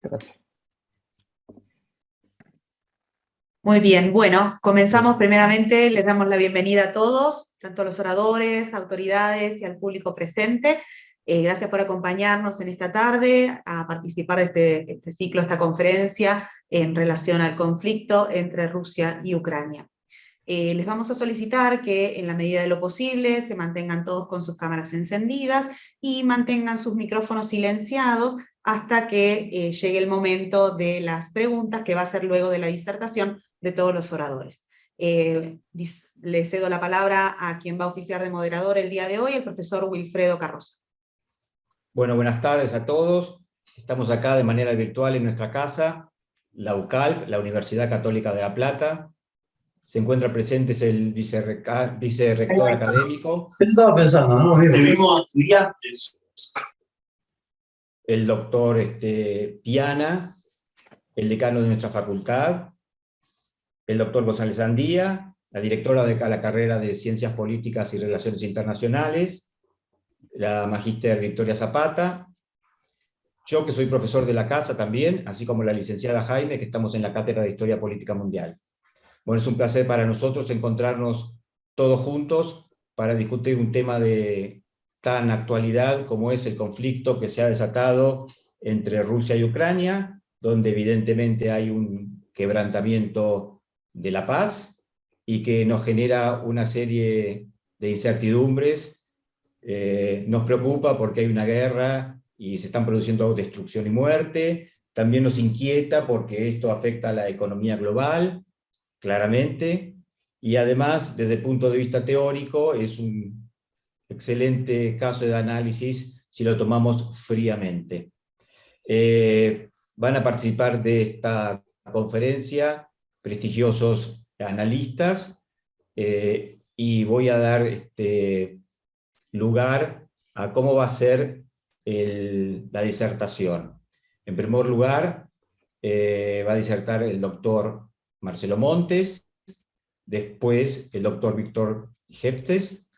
Gracias. Muy bien, bueno, comenzamos primeramente, les damos la bienvenida a todos, tanto a los oradores, autoridades y al público presente. Gracias por acompañarnos en esta tarde a participar de este ciclo, esta conferencia en relación al conflicto entre Rusia y Ucrania. Les vamos a solicitar que en la medida de lo posible se mantengan todos con sus cámaras encendidas y mantengan sus micrófonos silenciados hasta que llegue el momento de las preguntas, que va a ser luego de la disertación de todos los oradores. Le cedo la palabra a quien va a oficiar de moderador el día de hoy, el profesor Wilfredo Carroza. Bueno, buenas tardes a todos. Estamos acá de manera virtual en nuestra casa, la UCALP, la Universidad Católica de La Plata. Se encuentra presente el vicerrector académico. Estaba pensando, ¿no? Tenemos estudiantes. El doctor Tiana, el decano de nuestra facultad. El doctor González Andía, la directora de la carrera de Ciencias Políticas y Relaciones Internacionales. La magíster Victoria Zapata. Yo, que soy profesor de la casa también, así como la licenciada Jaime, que estamos en la Cátedra de Historia Política Mundial. Bueno, es un placer para nosotros encontrarnos todos juntos para discutir un tema de tan actualidad como es el conflicto que se ha desatado entre Rusia y Ucrania, donde evidentemente hay un quebrantamiento de la paz y que nos genera una serie de incertidumbres. Nos preocupa porque hay una guerra y se están produciendo destrucción y muerte. También nos inquieta porque esto afecta a la economía global, claramente, y además, desde el punto de vista teórico, es un excelente caso de análisis si lo tomamos fríamente. Van a participar de esta conferencia prestigiosos analistas, y voy a dar lugar a cómo va a ser la disertación. En primer lugar, va a disertar el doctor Marcelo Montes, después el doctor Víctor Jeftes,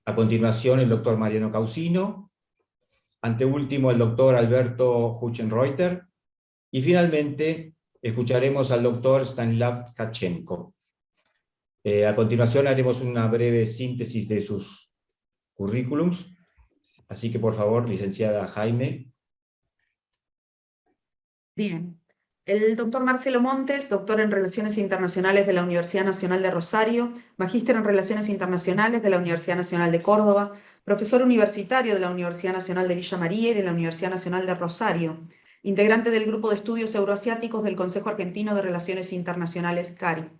a continuación el doctor Mariano Causino, anteúltimo el doctor Alberto Huchenreuter, y finalmente escucharemos al doctor Stanislav Tkachenko. A continuación haremos una breve síntesis de sus currículums, así que por favor, licenciada Jaime. Bien. El doctor Marcelo Montes, doctor en Relaciones Internacionales de la Universidad Nacional de Rosario, magíster en Relaciones Internacionales de la Universidad Nacional de Córdoba, profesor universitario de la Universidad Nacional de Villa María y de la Universidad Nacional de Rosario, integrante del Grupo de Estudios Euroasiáticos del Consejo Argentino de Relaciones Internacionales, CARI.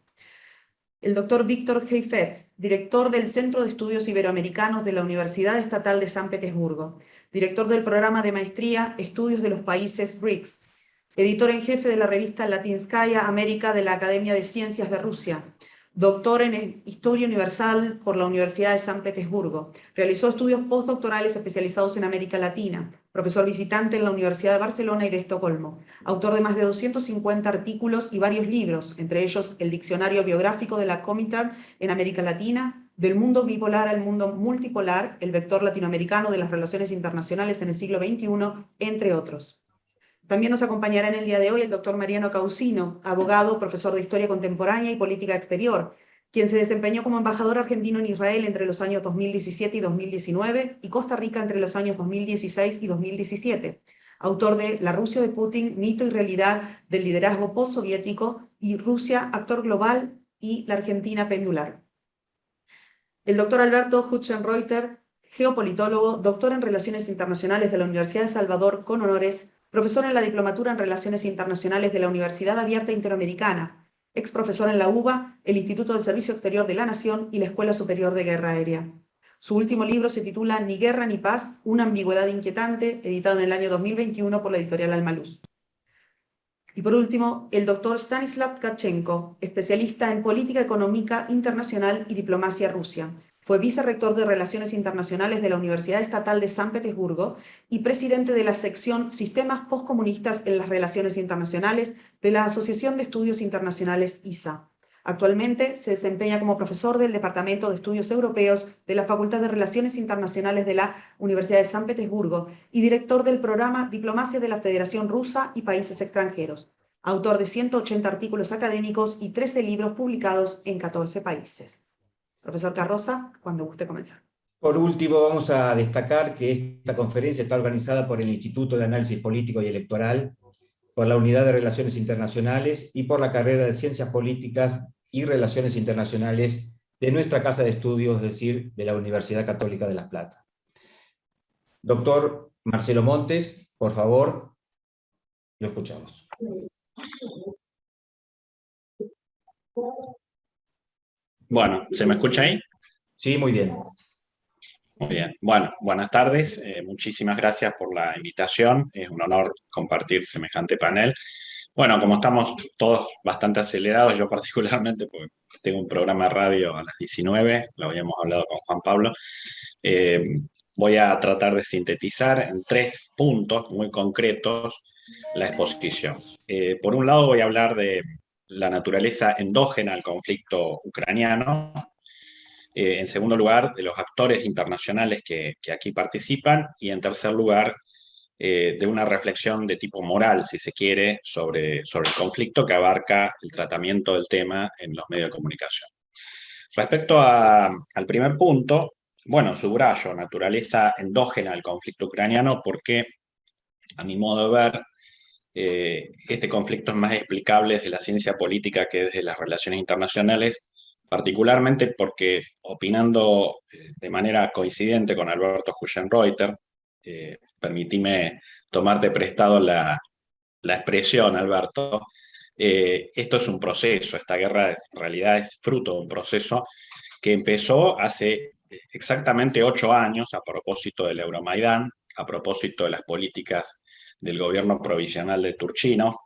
El doctor Víctor Jeftes, director del Centro de Estudios Iberoamericanos de la Universidad Estatal de San Petersburgo, director del programa de maestría Estudios de los Países BRICS, editor en jefe de la revista Latinskaya América de la Academia de Ciencias de Rusia, doctor en Historia Universal por la Universidad de San Petersburgo, realizó estudios postdoctorales especializados en América Latina, profesor visitante en la Universidad de Barcelona y de Estocolmo, autor de más de 250 artículos y varios libros, entre ellos el Diccionario Biográfico de la Comintern en América Latina, Del mundo bipolar al mundo multipolar, el vector latinoamericano de las relaciones internacionales en el siglo XXI, entre otros. También nos acompañará en el día de hoy el doctor Mariano Causino, abogado, profesor de Historia Contemporánea y Política Exterior, quien se desempeñó como embajador argentino en Israel entre los años 2017 y 2019 y Costa Rica entre los años 2016 y 2017, autor de La Rusia de Putin, mito y realidad del liderazgo postsoviético y Rusia, actor global y la Argentina pendular. El doctor Alberto Huchenreuter, geopolitólogo, doctor en Relaciones Internacionales de la Universidad de Salvador con honores, profesor en la Diplomatura en Relaciones Internacionales de la Universidad Abierta Interamericana, ex profesor en la UBA, el Instituto del Servicio Exterior de la Nación y la Escuela Superior de Guerra Aérea. Su último libro se titula Ni guerra ni paz, una ambigüedad inquietante, editado en el año 2021 por la editorial Almaluz. Y por último, el doctor Stanislav Tkachenko, especialista en política económica internacional y diplomacia rusa. Fue vicerrector de Relaciones Internacionales de la Universidad Estatal de San Petersburgo y presidente de la sección Sistemas Postcomunistas en las Relaciones Internacionales de la Asociación de Estudios Internacionales ISA. Actualmente se desempeña como profesor del Departamento de Estudios Europeos de la Facultad de Relaciones Internacionales de la Universidad de San Petersburgo y director del programa Diplomacia de la Federación Rusa y Países Extranjeros. Autor de 180 artículos académicos y 13 libros publicados en 14 países. Profesor Carroza, cuando guste comenzar. Por último, vamos a destacar que esta conferencia está organizada por el Instituto de Análisis Político y Electoral, por la Unidad de Relaciones Internacionales y por la carrera de Ciencias Políticas y Relaciones Internacionales de nuestra Casa de Estudios, es decir, de la Universidad Católica de La Plata. Doctor Marcelo Montes, por favor, lo escuchamos. Bueno, ¿se me escucha ahí? Sí, muy bien. Muy bien. Bueno, buenas tardes. Muchísimas gracias por la invitación. Es un honor compartir semejante panel. Bueno, como estamos todos bastante acelerados, yo particularmente, porque tengo un programa de radio a las 19, lo habíamos hablado con Juan Pablo, voy a tratar de sintetizar en 3 puntos muy concretos la exposición. Por un lado voy a hablar de la naturaleza endógena al conflicto ucraniano. En segundo lugar, de los actores internacionales que aquí participan. Y en tercer lugar, de una reflexión de tipo moral, si se quiere, sobre el conflicto que abarca el tratamiento del tema en los medios de comunicación. Respecto al primer punto, bueno, subrayo naturaleza endógena al conflicto ucraniano porque, a mi modo de ver, este conflicto es más explicable desde la ciencia política que desde las relaciones internacionales, particularmente porque, opinando de manera coincidente con Alberto Hugenreuter, permitime tomarte prestado la expresión, Alberto, esto es un proceso, esta guerra en realidad es fruto de un proceso que empezó hace exactamente 8 años a propósito del Euromaidán, a propósito de las políticas del gobierno provisional de Turchynov,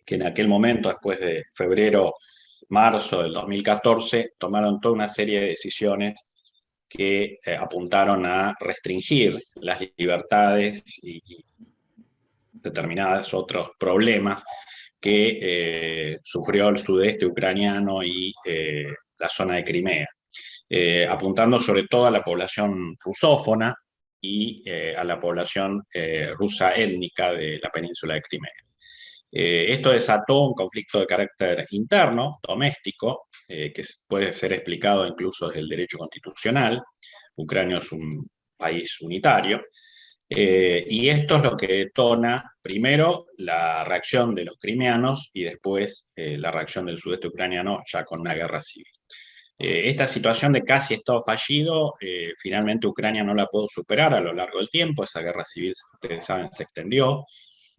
que en aquel momento, después de febrero-marzo del 2014, tomaron toda una serie de decisiones que apuntaron a restringir las libertades y determinados otros problemas que sufrió el sudeste ucraniano y la zona de Crimea, apuntando sobre todo a la población rusófona y a la población rusa étnica de la península de Crimea. Esto desató un conflicto de carácter interno, doméstico, que puede ser explicado incluso desde el derecho constitucional. Ucrania es un país unitario, y esto es lo que detona primero la reacción de los crimeanos y después la reacción del sudeste ucraniano ya con una guerra civil. Esta situación de casi estado fallido, finalmente Ucrania no la pudo superar a lo largo del tiempo. Esa guerra civil, ustedes saben, se extendió,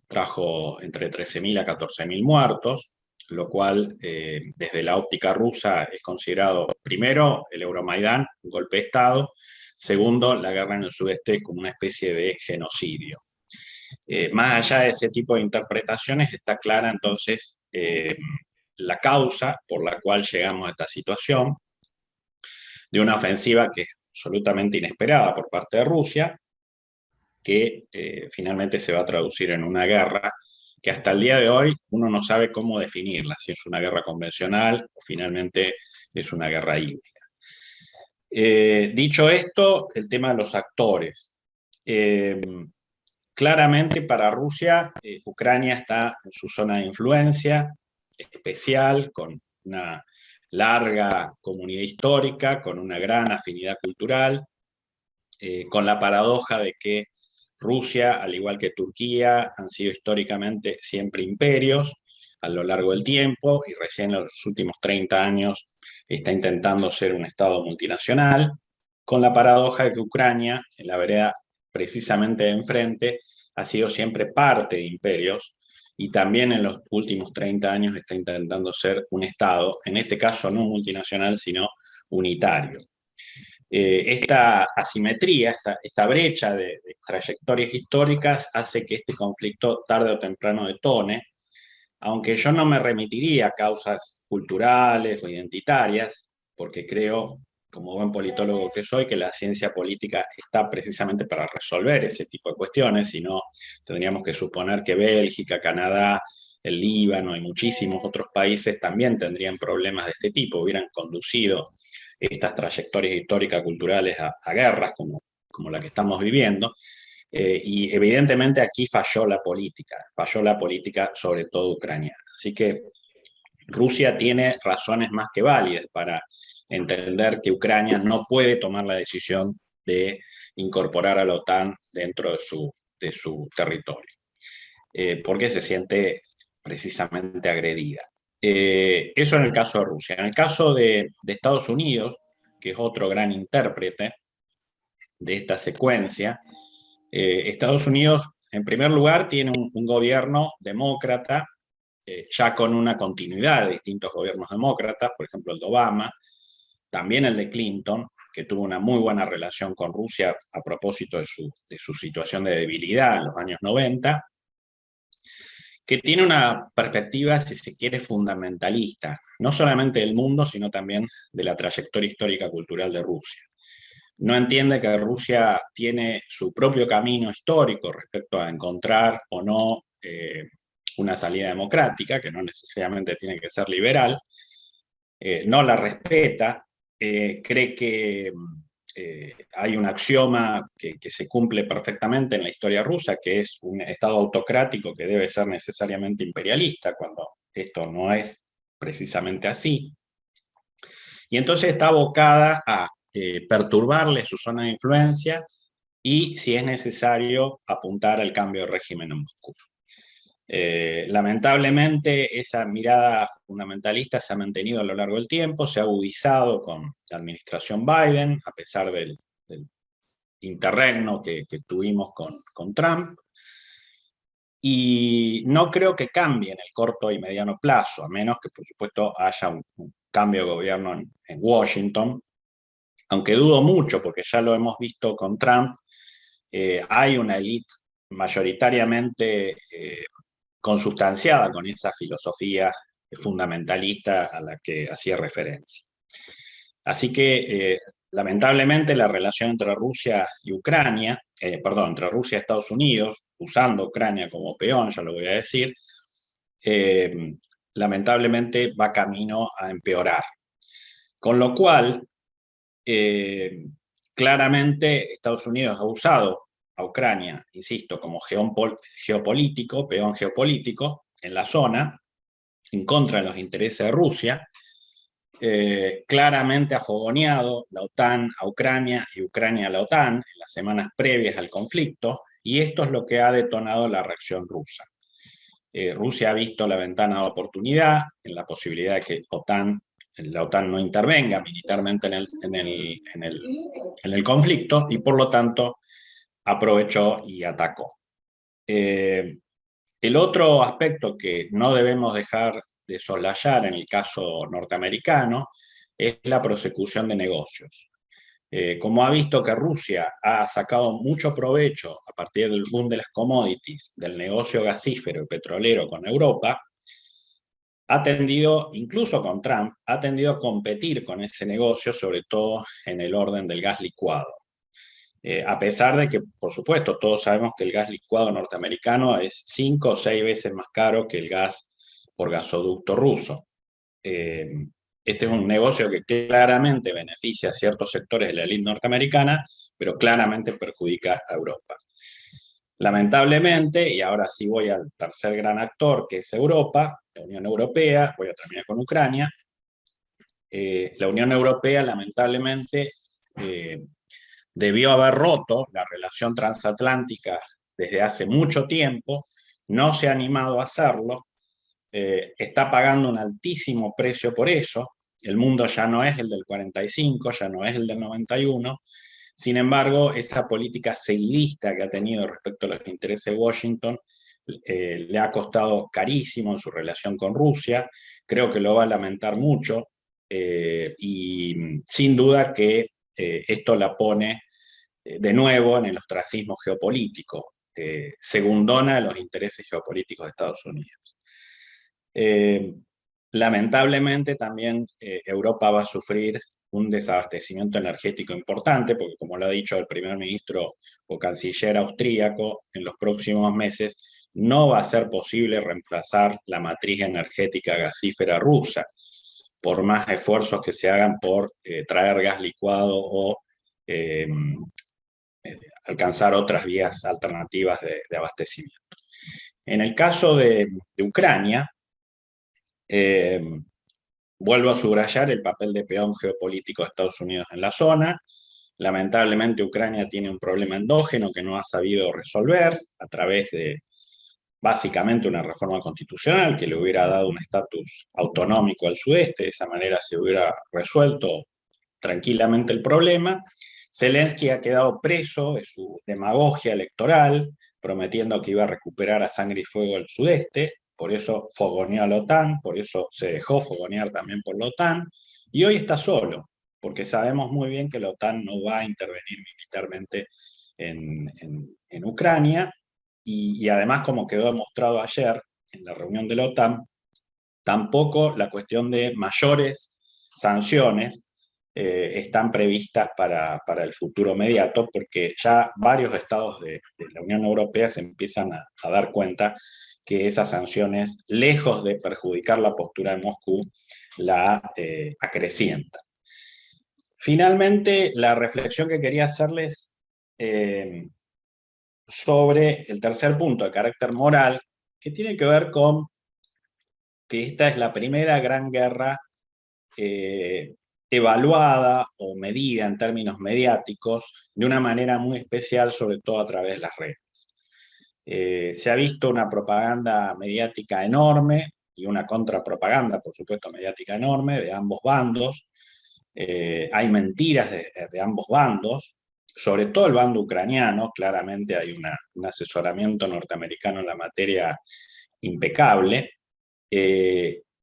trajo entre 13.000 a 14.000 muertos, lo cual desde la óptica rusa es considerado, primero, el Euromaidán, un golpe de Estado; segundo, la guerra en el sudeste como una especie de genocidio. Más allá de ese tipo de interpretaciones, está clara entonces la causa por la cual llegamos a esta situación, de una ofensiva que es absolutamente inesperada por parte de Rusia, que finalmente se va a traducir en una guerra que hasta el día de hoy uno no sabe cómo definirla, si es una guerra convencional o finalmente es una guerra híbrida. Dicho esto, el tema de los actores. Claramente para Rusia, Ucrania está en su zona de influencia especial, con una larga comunidad histórica, con una gran afinidad cultural, con la paradoja de que Rusia, al igual que Turquía, han sido históricamente siempre imperios a lo largo del tiempo, y recién en los últimos 30 años está intentando ser un Estado multinacional, con la paradoja de que Ucrania, en la vereda precisamente de enfrente, ha sido siempre parte de imperios, y también en los últimos 30 años está intentando ser un Estado, en este caso no multinacional, sino unitario. Esta asimetría, esta brecha de trayectorias históricas hace que este conflicto tarde o temprano detone, aunque yo no me remitiría a causas culturales o identitarias, porque creo, como buen politólogo que soy, que la ciencia política está precisamente para resolver ese tipo de cuestiones, si no tendríamos que suponer que Bélgica, Canadá el Líbano y muchísimos otros países también tendrían problemas de este tipo, hubieran conducido estas trayectorias históricas culturales a guerras como la que estamos viviendo. Y evidentemente aquí falló la política sobre todo ucraniana. Así que Rusia tiene razones más que válidas para entender que Ucrania no puede tomar la decisión de incorporar a la OTAN dentro de su territorio, porque se siente precisamente agredida. Eso en el caso de Rusia. En el caso de Estados Unidos, que es otro gran intérprete de esta secuencia, Estados Unidos, en primer lugar, tiene un gobierno demócrata, ya con una continuidad de distintos gobiernos demócratas, por ejemplo el de Obama, también el de Clinton, que tuvo una muy buena relación con Rusia a propósito de su situación de debilidad en los años 90, que tiene una perspectiva, si se quiere, fundamentalista, no solamente del mundo, sino también de la trayectoria histórica cultural de Rusia. No entiende que Rusia tiene su propio camino histórico respecto a encontrar o no una salida democrática, que no necesariamente tiene que ser liberal, no la respeta, cree que hay un axioma que se cumple perfectamente en la historia rusa, que es un Estado autocrático que debe ser necesariamente imperialista, cuando esto no es precisamente así. Y entonces está abocada a perturbarle su zona de influencia y, si es necesario, apuntar al cambio de régimen en Moscú. Lamentablemente, esa mirada fundamentalista se ha mantenido a lo largo del tiempo, se ha agudizado con la administración Biden, a pesar del interregno que tuvimos con Trump, y no creo que cambie en el corto y mediano plazo, a menos que, por supuesto, haya un cambio de gobierno en Washington, aunque dudo mucho, porque ya lo hemos visto con Trump, hay una élite mayoritariamente consustanciada con esa filosofía fundamentalista a la que hacía referencia. Así que, lamentablemente, la relación entre Rusia y Ucrania, entre Rusia y Estados Unidos, usando Ucrania como peón, ya lo voy a decir, lamentablemente va camino a empeorar. Con lo cual, claramente Estados Unidos ha usado a Ucrania, insisto, como geopolítico, peón geopolítico en la zona, en contra de los intereses de Rusia, claramente ha fogoneado la OTAN a Ucrania y Ucrania a la OTAN en las semanas previas al conflicto, y esto es lo que ha detonado la reacción rusa. Rusia ha visto la ventana de oportunidad en la posibilidad de que la OTAN no intervenga militarmente en el conflicto, y por lo tanto aprovechó y atacó. El otro aspecto que no debemos dejar de soslayar en el caso norteamericano es la prosecución de negocios. Como ha visto que Rusia ha sacado mucho provecho a partir del boom de las commodities, del negocio gasífero y petrolero con Europa, ha tendido, incluso con Trump, ha tendido a competir con ese negocio, sobre todo en el orden del gas licuado. A pesar de que, por supuesto, todos sabemos que el gas licuado norteamericano es 5 o 6 veces más caro que el gas por gasoducto ruso. Este es un negocio que claramente beneficia a ciertos sectores de la élite norteamericana, pero claramente perjudica a Europa. Lamentablemente, y ahora sí voy al tercer gran actor, que es Europa, la Unión Europea, voy a terminar con Ucrania. La Unión Europea, lamentablemente, debió haber roto la relación transatlántica desde hace mucho tiempo, no se ha animado a hacerlo, está pagando un altísimo precio por eso. El mundo ya no es el del 45, ya no es el del 91. Sin embargo, esa política seguidista que ha tenido respecto a los intereses de Washington le ha costado carísimo en su relación con Rusia. Creo que lo va a lamentar mucho, y sin duda que esto la pone de nuevo en el ostracismo geopolítico, segundona a los intereses geopolíticos de Estados Unidos. Lamentablemente también Europa va a sufrir un desabastecimiento energético importante, porque, como lo ha dicho el primer ministro o canciller austríaco, en los próximos meses no va a ser posible reemplazar la matriz energética gasífera rusa, por más esfuerzos que se hagan por traer gas licuado o alcanzar otras vías alternativas de abastecimiento. En el caso de Ucrania, vuelvo a subrayar el papel de peón geopolítico de Estados Unidos en la zona. Lamentablemente Ucrania tiene un problema endógeno que no ha sabido resolver a través de básicamente una reforma constitucional que le hubiera dado un estatus autonómico al sudeste. De esa manera se hubiera resuelto tranquilamente el problema. Zelensky ha quedado preso de su demagogia electoral, prometiendo que iba a recuperar a sangre y fuego el sudeste. Por eso fogoneó a la OTAN, por eso se dejó fogonear también por la OTAN, y hoy está solo, porque sabemos muy bien que la OTAN no va a intervenir militarmente en Ucrania, y además, como quedó demostrado ayer en la reunión de la OTAN, tampoco la cuestión de mayores sanciones están previstas para el futuro inmediato, porque ya varios estados de la Unión Europea se empiezan a dar cuenta que esas sanciones, lejos de perjudicar la postura de Moscú, la acrecientan. Finalmente, la reflexión que quería hacerles sobre el tercer punto de carácter moral, que tiene que ver con que esta es la primera gran guerra evaluada o medida en términos mediáticos de una manera muy especial, sobre todo a través de las redes. Se ha visto una propaganda mediática enorme y una contrapropaganda, por supuesto, mediática enorme de ambos bandos. Hay mentiras de ambos bandos, sobre todo el bando ucraniano. Claramente hay un asesoramiento norteamericano en la materia impecable.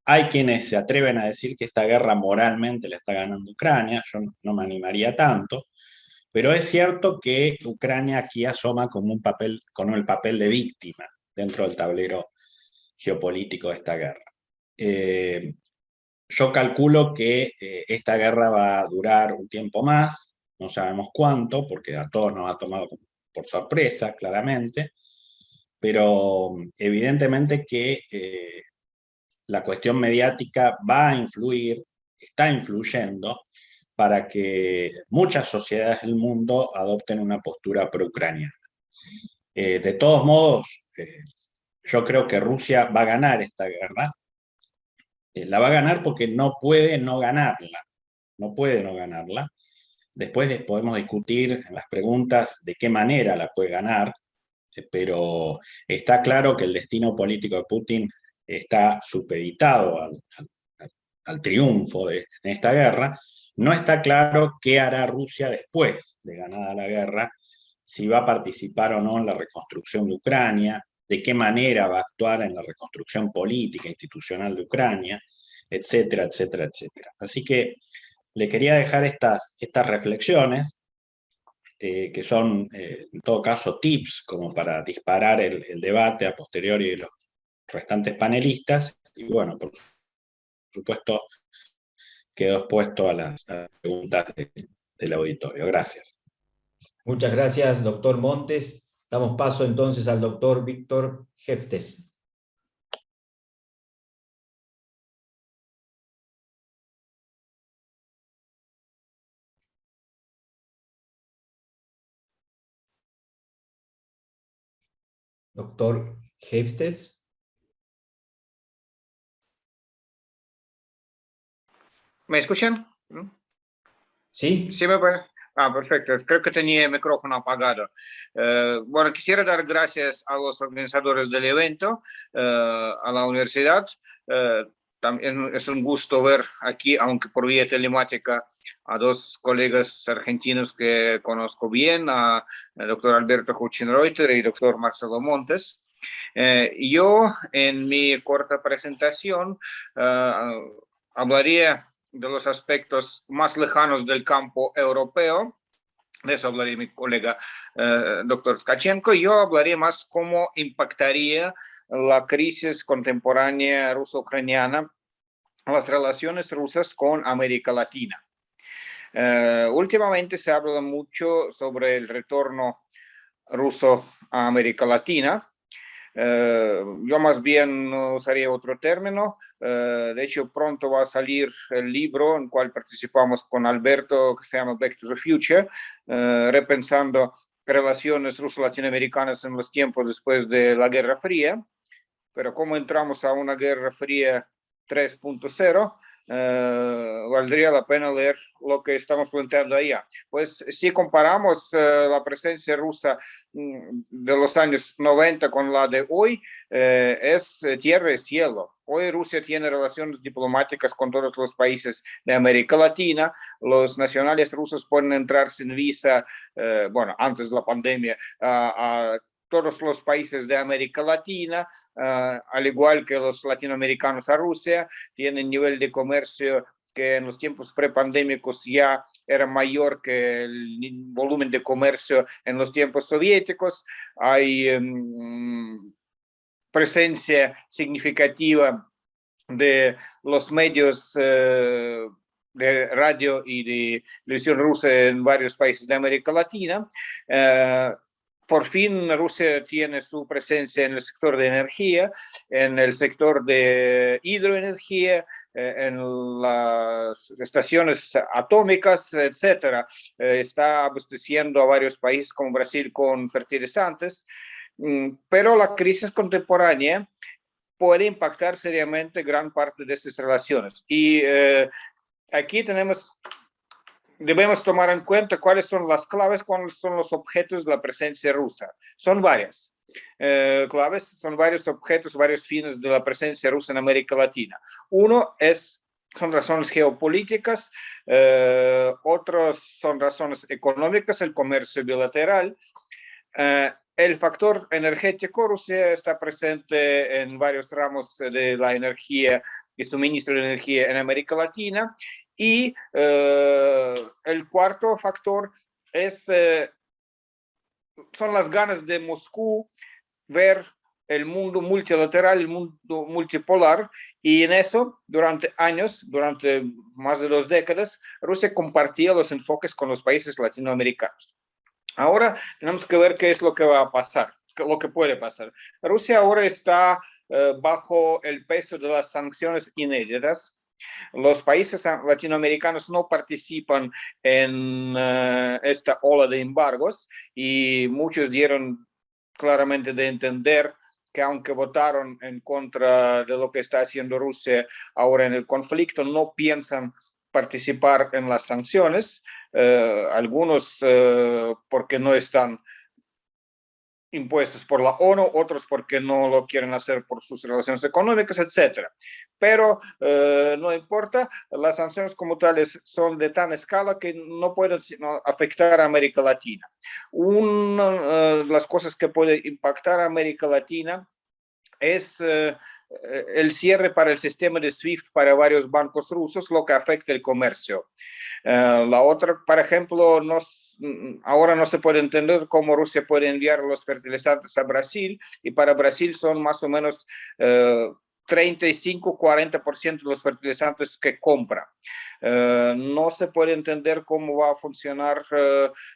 Hay quienes se atreven a decir que esta guerra moralmente la está ganando Ucrania. Yo no me animaría tanto, pero es cierto que Ucrania aquí asoma como con el papel de víctima dentro del tablero geopolítico de esta guerra. Yo calculo que esta guerra va a durar un tiempo más, no sabemos cuánto, porque a todos nos ha tomado por sorpresa, claramente, pero evidentemente que la cuestión mediática va a influir, está influyendo, para que muchas sociedades del mundo adopten una postura pro-ucraniana. De todos modos, yo creo que Rusia va a ganar esta guerra. La va a ganar porque no puede no ganarla. No puede no ganarla. Después podemos discutir en las preguntas de qué manera la puede ganar, pero está claro que el destino político de Putin está supeditado al triunfo en esta guerra. No está claro qué hará Rusia después de ganada la guerra, si va a participar o no en la reconstrucción de Ucrania, de qué manera va a actuar en la reconstrucción política, institucional de Ucrania, etcétera, etcétera, etcétera. Así que le quería dejar estas reflexiones, que son, en todo caso, tips como para disparar el debate a posteriori de los restantes panelistas. Y bueno, por supuesto, quedo expuesto a las preguntas del auditorio. Gracias. Muchas gracias, doctor Montes. Damos paso entonces al doctor Víctor Heftes. Doctor Heftes. ¿Me escuchan? ¿Sí? Sí, me parece. Perfecto. Creo que tenía el micrófono apagado. Bueno, quisiera dar gracias a los organizadores del evento, a la universidad. También es un gusto ver aquí, aunque por vía telemática, a dos colegas argentinos que conozco bien, a el doctor Alberto Huchenreuter y el doctor Marcelo Montes. Yo, en mi corta presentación, hablaría de los aspectos más lejanos del campo europeo. De eso hablaría mi colega doctor Tkachenko. Yo hablaría más cómo impactaría la crisis contemporánea ruso-ucraniana las relaciones rusas con América Latina. Últimamente se habla mucho sobre el retorno ruso a América Latina. Yo más bien usaría otro término. De hecho, pronto va a salir el libro en el cual participamos con Alberto, que se llama Back to the Future, repensando relaciones ruso-latinoamericanas en los tiempos después de la Guerra Fría. Pero como entramos a una Guerra Fría 3.0, valdría la pena leer lo que estamos planteando allá. Pues si comparamos la presencia rusa de los años 90 con la de hoy, es tierra y cielo. Hoy Rusia tiene relaciones diplomáticas con todos los países de América Latina. Los nacionales rusos pueden entrar sin visa, bueno, antes de la pandemia, a todos los países de América Latina, al igual que los latinoamericanos a Rusia, tienen nivel de comercio que en los tiempos prepandémicos ya era mayor que el volumen de comercio en los tiempos soviéticos. Hay presencia significativa de los medios de radio y de televisión rusa en varios países de América Latina. Por fin Rusia tiene su presencia en el sector de energía, en el sector de hidroenergía, en las estaciones atómicas, etcétera. Está abasteciendo a varios países como Brasil con fertilizantes, pero la crisis contemporánea puede impactar seriamente gran parte de estas relaciones. Y aquí debemos tomar en cuenta cuáles son las claves, cuáles son los objetos de la presencia rusa. Son varias claves, son varios objetos, varios fines de la presencia rusa en América Latina. Uno son razones geopolíticas, otros son razones económicas, el comercio bilateral. El factor energético, Rusia está presente en varios ramos de la energía y suministro de energía en América Latina. Y el cuarto factor son las ganas de Moscú ver el mundo multilateral, el mundo multipolar, y en eso, durante años, durante más de 2 décadas, Rusia compartía los enfoques con los países latinoamericanos. Ahora tenemos que ver qué es lo que va a pasar, lo que puede pasar. Rusia ahora está bajo el peso de las sanciones inéditas. Los países latinoamericanos no participan en esta ola de embargos y muchos dieron claramente de entender que aunque votaron en contra de lo que está haciendo Rusia ahora en el conflicto, no piensan participar en las sanciones, algunos porque no están impuestos por la ONU, otros porque no lo quieren hacer por sus relaciones económicas, etc. Pero no importa, las sanciones como tales son de tan escala que no pueden afectar a América Latina. Una de las cosas que puede impactar a América Latina es el cierre para el sistema de SWIFT para varios bancos rusos, lo que afecta el comercio. La otra, por ejemplo, ahora no se puede entender cómo Rusia puede enviar los fertilizantes a Brasil, y para Brasil son más o menos 35-40% de los fertilizantes que compra. No se puede entender cómo va a funcionar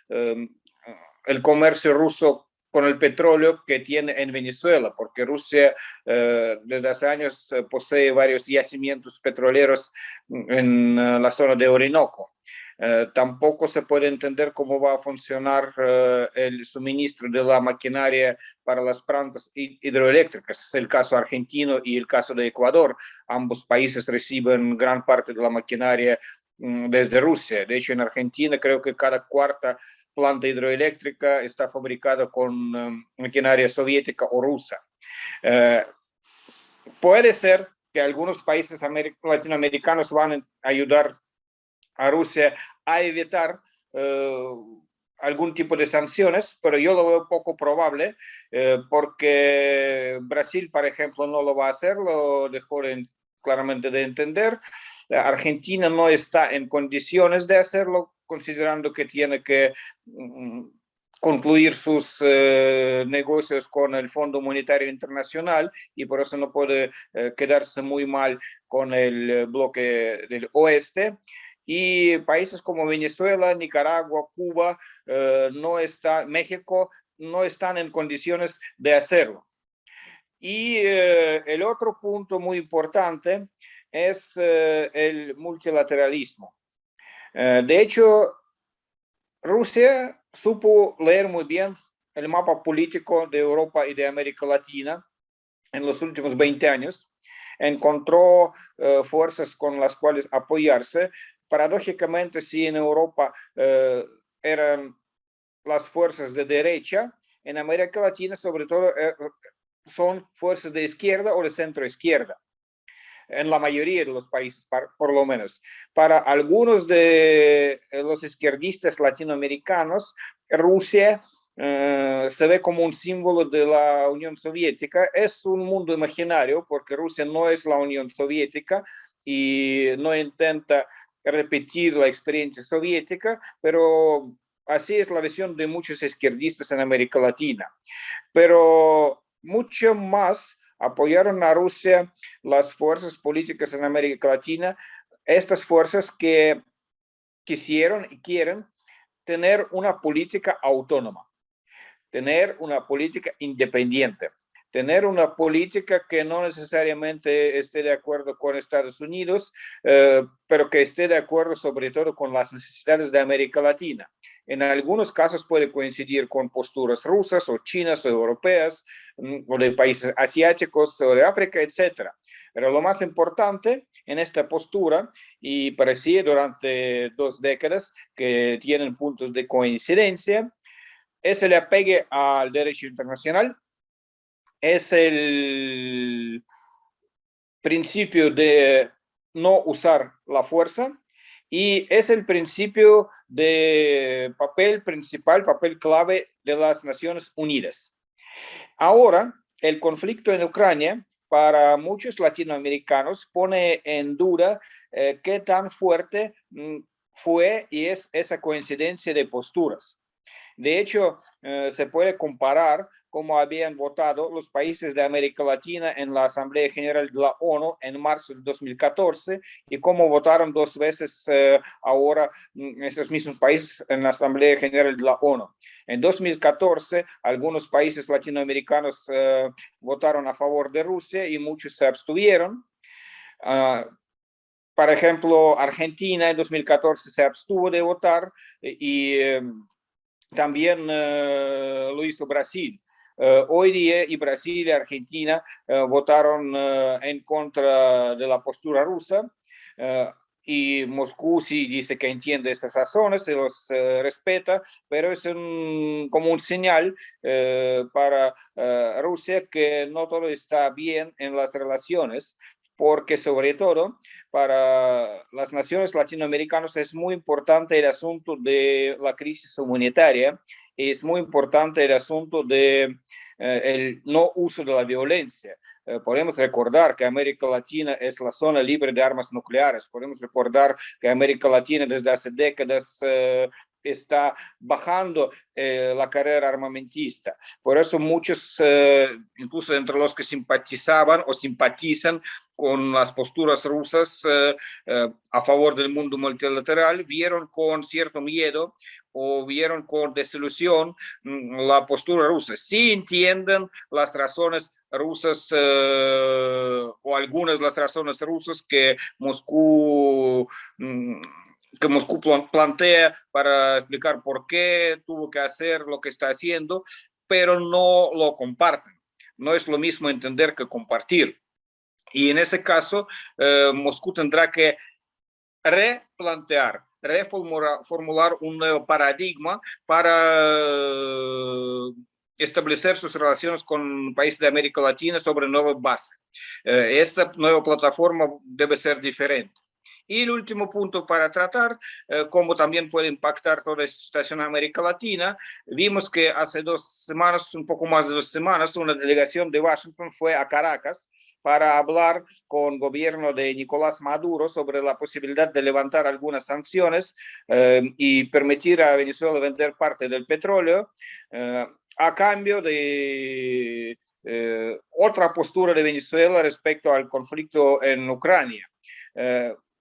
el comercio ruso con el petróleo que tiene en Venezuela, porque Rusia desde hace años posee varios yacimientos petroleros en la zona de Orinoco. Tampoco se puede entender cómo va a funcionar el suministro de la maquinaria para las plantas hidroeléctricas. Es el caso argentino y el caso de Ecuador. Ambos países reciben gran parte de la maquinaria desde Rusia. De hecho, en Argentina creo que cada cuarta planta hidroeléctrica está fabricada con maquinaria soviética o rusa. Puede ser que algunos países latinoamericanos van a ayudar a Rusia a evitar algún tipo de sanciones, pero yo lo veo poco probable porque Brasil, por ejemplo, no lo va a hacer, lo dejó claramente de entender. Argentina no está en condiciones de hacerlo, considerando que tiene que concluir sus negocios con el Fondo Monetario Internacional y por eso no puede quedarse muy mal con el bloque del oeste. Y países como Venezuela, Nicaragua, Cuba, México, no están en condiciones de hacerlo. Y el otro punto muy importante es el multilateralismo. De hecho, Rusia supo leer muy bien el mapa político de Europa y de América Latina en los últimos 20 años. Encontró fuerzas con las cuales apoyarse. Paradójicamente, si en Europa eran las fuerzas de derecha, en América Latina sobre todo son fuerzas de izquierda o de centro izquierda, en la mayoría de los países, por lo menos. Para algunos de los izquierdistas latinoamericanos, Rusia se ve como un símbolo de la Unión Soviética. Es un mundo imaginario porque Rusia no es la Unión Soviética y no intenta repetir la experiencia soviética, pero así es la visión de muchos izquierdistas en América Latina. Pero mucho más apoyaron a Rusia las fuerzas políticas en América Latina, estas fuerzas que quisieron y quieren tener una política autónoma, tener una política independiente, tener una política que no necesariamente esté de acuerdo con Estados Unidos, pero que esté de acuerdo sobre todo con las necesidades de América Latina. En algunos casos puede coincidir con posturas rusas o chinas o europeas, o de países asiáticos o de África, etc. Pero lo más importante en esta postura, y parecía durante 2 décadas que tienen puntos de coincidencia, es el apegue al derecho internacional, es el principio de no usar la fuerza y es el principio de papel principal, papel clave de las Naciones Unidas. Ahora, el conflicto en Ucrania para muchos latinoamericanos pone en duda qué tan fuerte fue y es esa coincidencia de posturas. De hecho, se puede comparar cómo habían votado los países de América Latina en la Asamblea General de la ONU en marzo de 2014 y cómo votaron 2 veces ahora estos mismos países en la Asamblea General de la ONU. En 2014, algunos países latinoamericanos votaron a favor de Rusia y muchos se abstuvieron. Por ejemplo, Argentina en 2014 se abstuvo de votar y también lo hizo Brasil. Hoy día y Brasil y Argentina votaron en contra de la postura rusa y Moscú sí dice que entiende estas razones, se los respeta, pero es como un señal para Rusia que no todo está bien en las relaciones, porque sobre todo para las naciones latinoamericanas es muy importante el asunto de la crisis humanitaria, es muy importante el asunto de el no uso de la violencia. Podemos recordar que América Latina es la zona libre de armas nucleares. Podemos recordar que América Latina desde hace décadas está bajando la carrera armamentista. Por eso muchos, incluso entre los que simpatizaban o simpatizan con las posturas rusas a favor del mundo multilateral, vieron con cierto miedo o vieron con desilusión la postura rusa. Sí entienden las razones rusas o algunas de las razones rusas que Moscú plantea para explicar por qué tuvo que hacer lo que está haciendo, pero no lo comparten. No es lo mismo entender que compartir. Y en ese caso, Moscú tendrá que reformular un nuevo paradigma para establecer sus relaciones con países de América Latina sobre nueva base. Esta nueva plataforma debe ser diferente. Y el último punto para tratar, cómo también puede impactar toda esta situación en América Latina. Vimos que hace 2 semanas, un poco más de 2 semanas, una delegación de Washington fue a Caracas para hablar con el gobierno de Nicolás Maduro sobre la posibilidad de levantar algunas sanciones y permitir a Venezuela vender parte del petróleo a cambio de otra postura de Venezuela respecto al conflicto en Ucrania.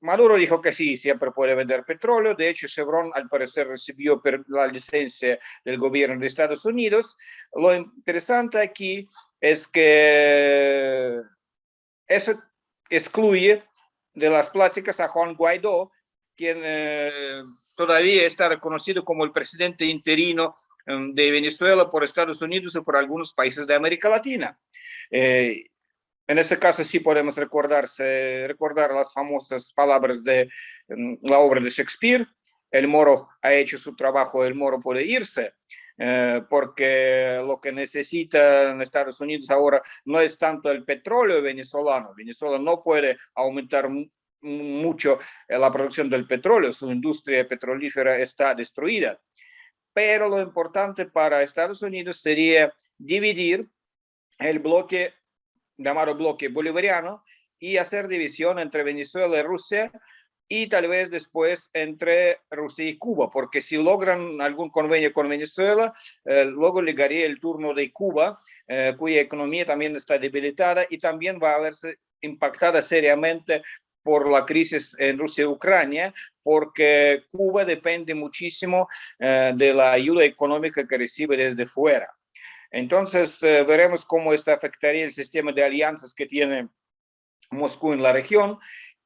Maduro dijo que sí, siempre puede vender petróleo. De hecho, Chevron al parecer recibió la licencia del gobierno de Estados Unidos. Lo interesante aquí es que eso excluye de las pláticas a Juan Guaidó, quien todavía está reconocido como el presidente interino de Venezuela por Estados Unidos y por algunos países de América Latina. En ese caso sí podemos recordar las famosas palabras de la obra de Shakespeare: el moro ha hecho su trabajo, el moro puede irse. Porque lo que necesitan Estados Unidos ahora no es tanto el petróleo venezolano. Venezuela no puede aumentar mucho la producción del petróleo, su industria petrolífera está destruida. Pero lo importante para Estados Unidos sería dividir el bloque llamado bloque bolivariano y hacer división entre Venezuela y Rusia, y tal vez después entre Rusia y Cuba, porque si logran algún convenio con Venezuela, luego llegaría el turno de Cuba, cuya economía también está debilitada y también va a verse impactada seriamente por la crisis en Rusia y Ucrania, porque Cuba depende muchísimo de la ayuda económica que recibe desde fuera. Entonces, veremos cómo esto afectaría el sistema de alianzas que tiene Moscú en la región,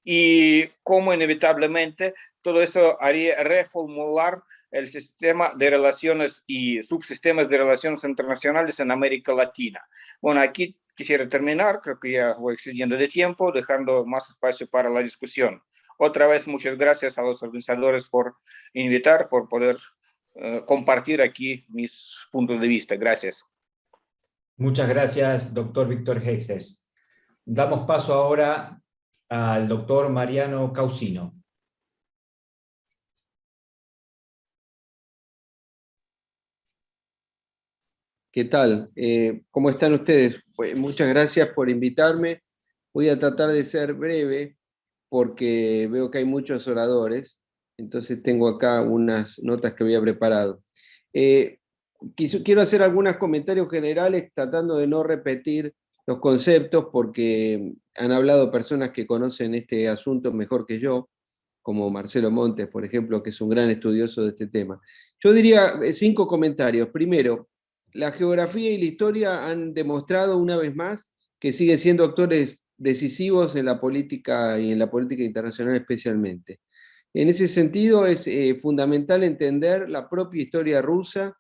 y cómo inevitablemente todo eso haría reformular el sistema de relaciones y subsistemas de relaciones internacionales en América Latina. Bueno, aquí quisiera terminar, creo que ya voy excediendo de tiempo, dejando más espacio para la discusión. Otra vez, muchas gracias a los organizadores por invitar, por poder compartir aquí mis puntos de vista. Gracias. Muchas gracias, doctor Víctor Hexes. Damos paso ahora al doctor Mariano Causino. ¿Qué tal? ¿Cómo están ustedes? Pues muchas gracias por invitarme. Voy a tratar de ser breve porque veo que hay muchos oradores, entonces tengo acá unas notas que había preparado. Quiero hacer algunos comentarios generales tratando de no repetir los conceptos, porque han hablado personas que conocen este asunto mejor que yo, como Marcelo Montes, por ejemplo, que es un gran estudioso de este tema. Yo diría 5 comentarios. Primero, la geografía y la historia han demostrado una vez más que siguen siendo actores decisivos en la política y en la política internacional especialmente. En ese sentido es fundamental entender la propia historia rusa,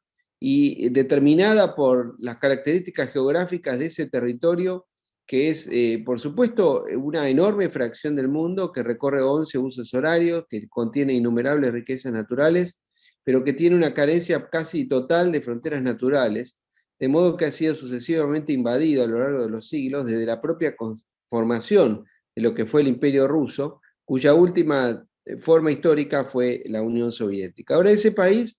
y determinada por las características geográficas de ese territorio, que es, por supuesto, una enorme fracción del mundo que recorre 11 usos horarios, que contiene innumerables riquezas naturales, pero que tiene una carencia casi total de fronteras naturales, de modo que ha sido sucesivamente invadido a lo largo de los siglos, desde la propia conformación de lo que fue el Imperio Ruso, cuya última forma histórica fue la Unión Soviética. Ahora, ese país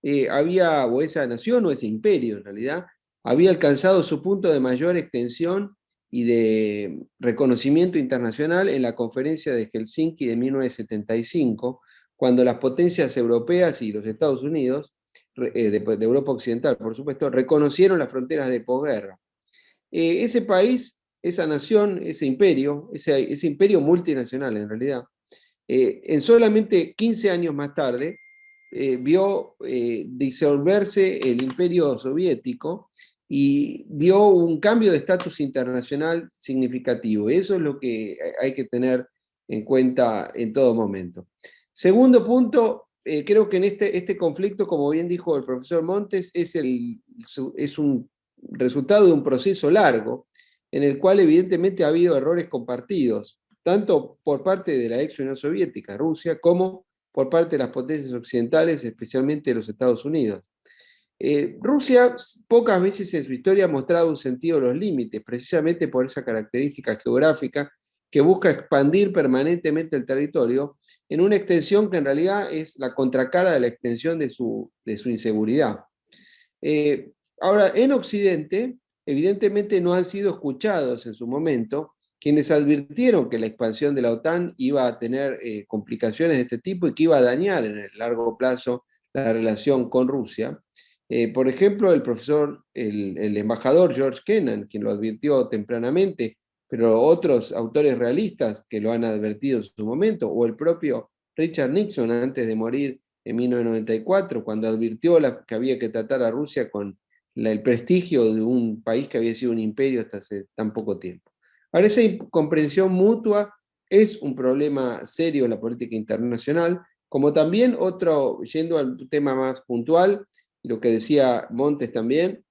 o esa nación, o ese imperio en realidad, había alcanzado su punto de mayor extensión y de reconocimiento internacional en la conferencia de Helsinki de 1975, cuando las potencias europeas y los Estados Unidos, de Europa Occidental, por supuesto, reconocieron las fronteras de posguerra. Ese país, esa nación, ese imperio multinacional en realidad, en solamente 15 años más tarde, vio disolverse el imperio soviético y vio un cambio de estatus internacional significativo. Eso es lo que hay que tener en cuenta en todo momento. Segundo punto, creo que en este conflicto, como bien dijo el profesor Montes, es un resultado de un proceso largo, en el cual evidentemente ha habido errores compartidos, tanto por parte de la ex Unión Soviética, Rusia, como por parte de las potencias occidentales, especialmente los Estados Unidos. Rusia pocas veces en su historia ha mostrado un sentido de los límites, precisamente por esa característica geográfica que busca expandir permanentemente el territorio en una extensión que en realidad es la contracara de la extensión de su inseguridad. Ahora, en Occidente, evidentemente no han sido escuchados en su momento quienes advirtieron que la expansión de la OTAN iba a tener complicaciones de este tipo y que iba a dañar en el largo plazo la relación con Rusia. Por ejemplo, el embajador George Kennan, quien lo advirtió tempranamente, pero otros autores realistas que lo han advertido en su momento, o el propio Richard Nixon antes de morir en 1994, cuando advirtió que había que tratar a Rusia con el prestigio de un país que había sido un imperio hasta hace tan poco tiempo. Ahora, esa incomprensión mutua es un problema serio en la política internacional, como también otro, yendo al tema más puntual, lo que decía Montes también,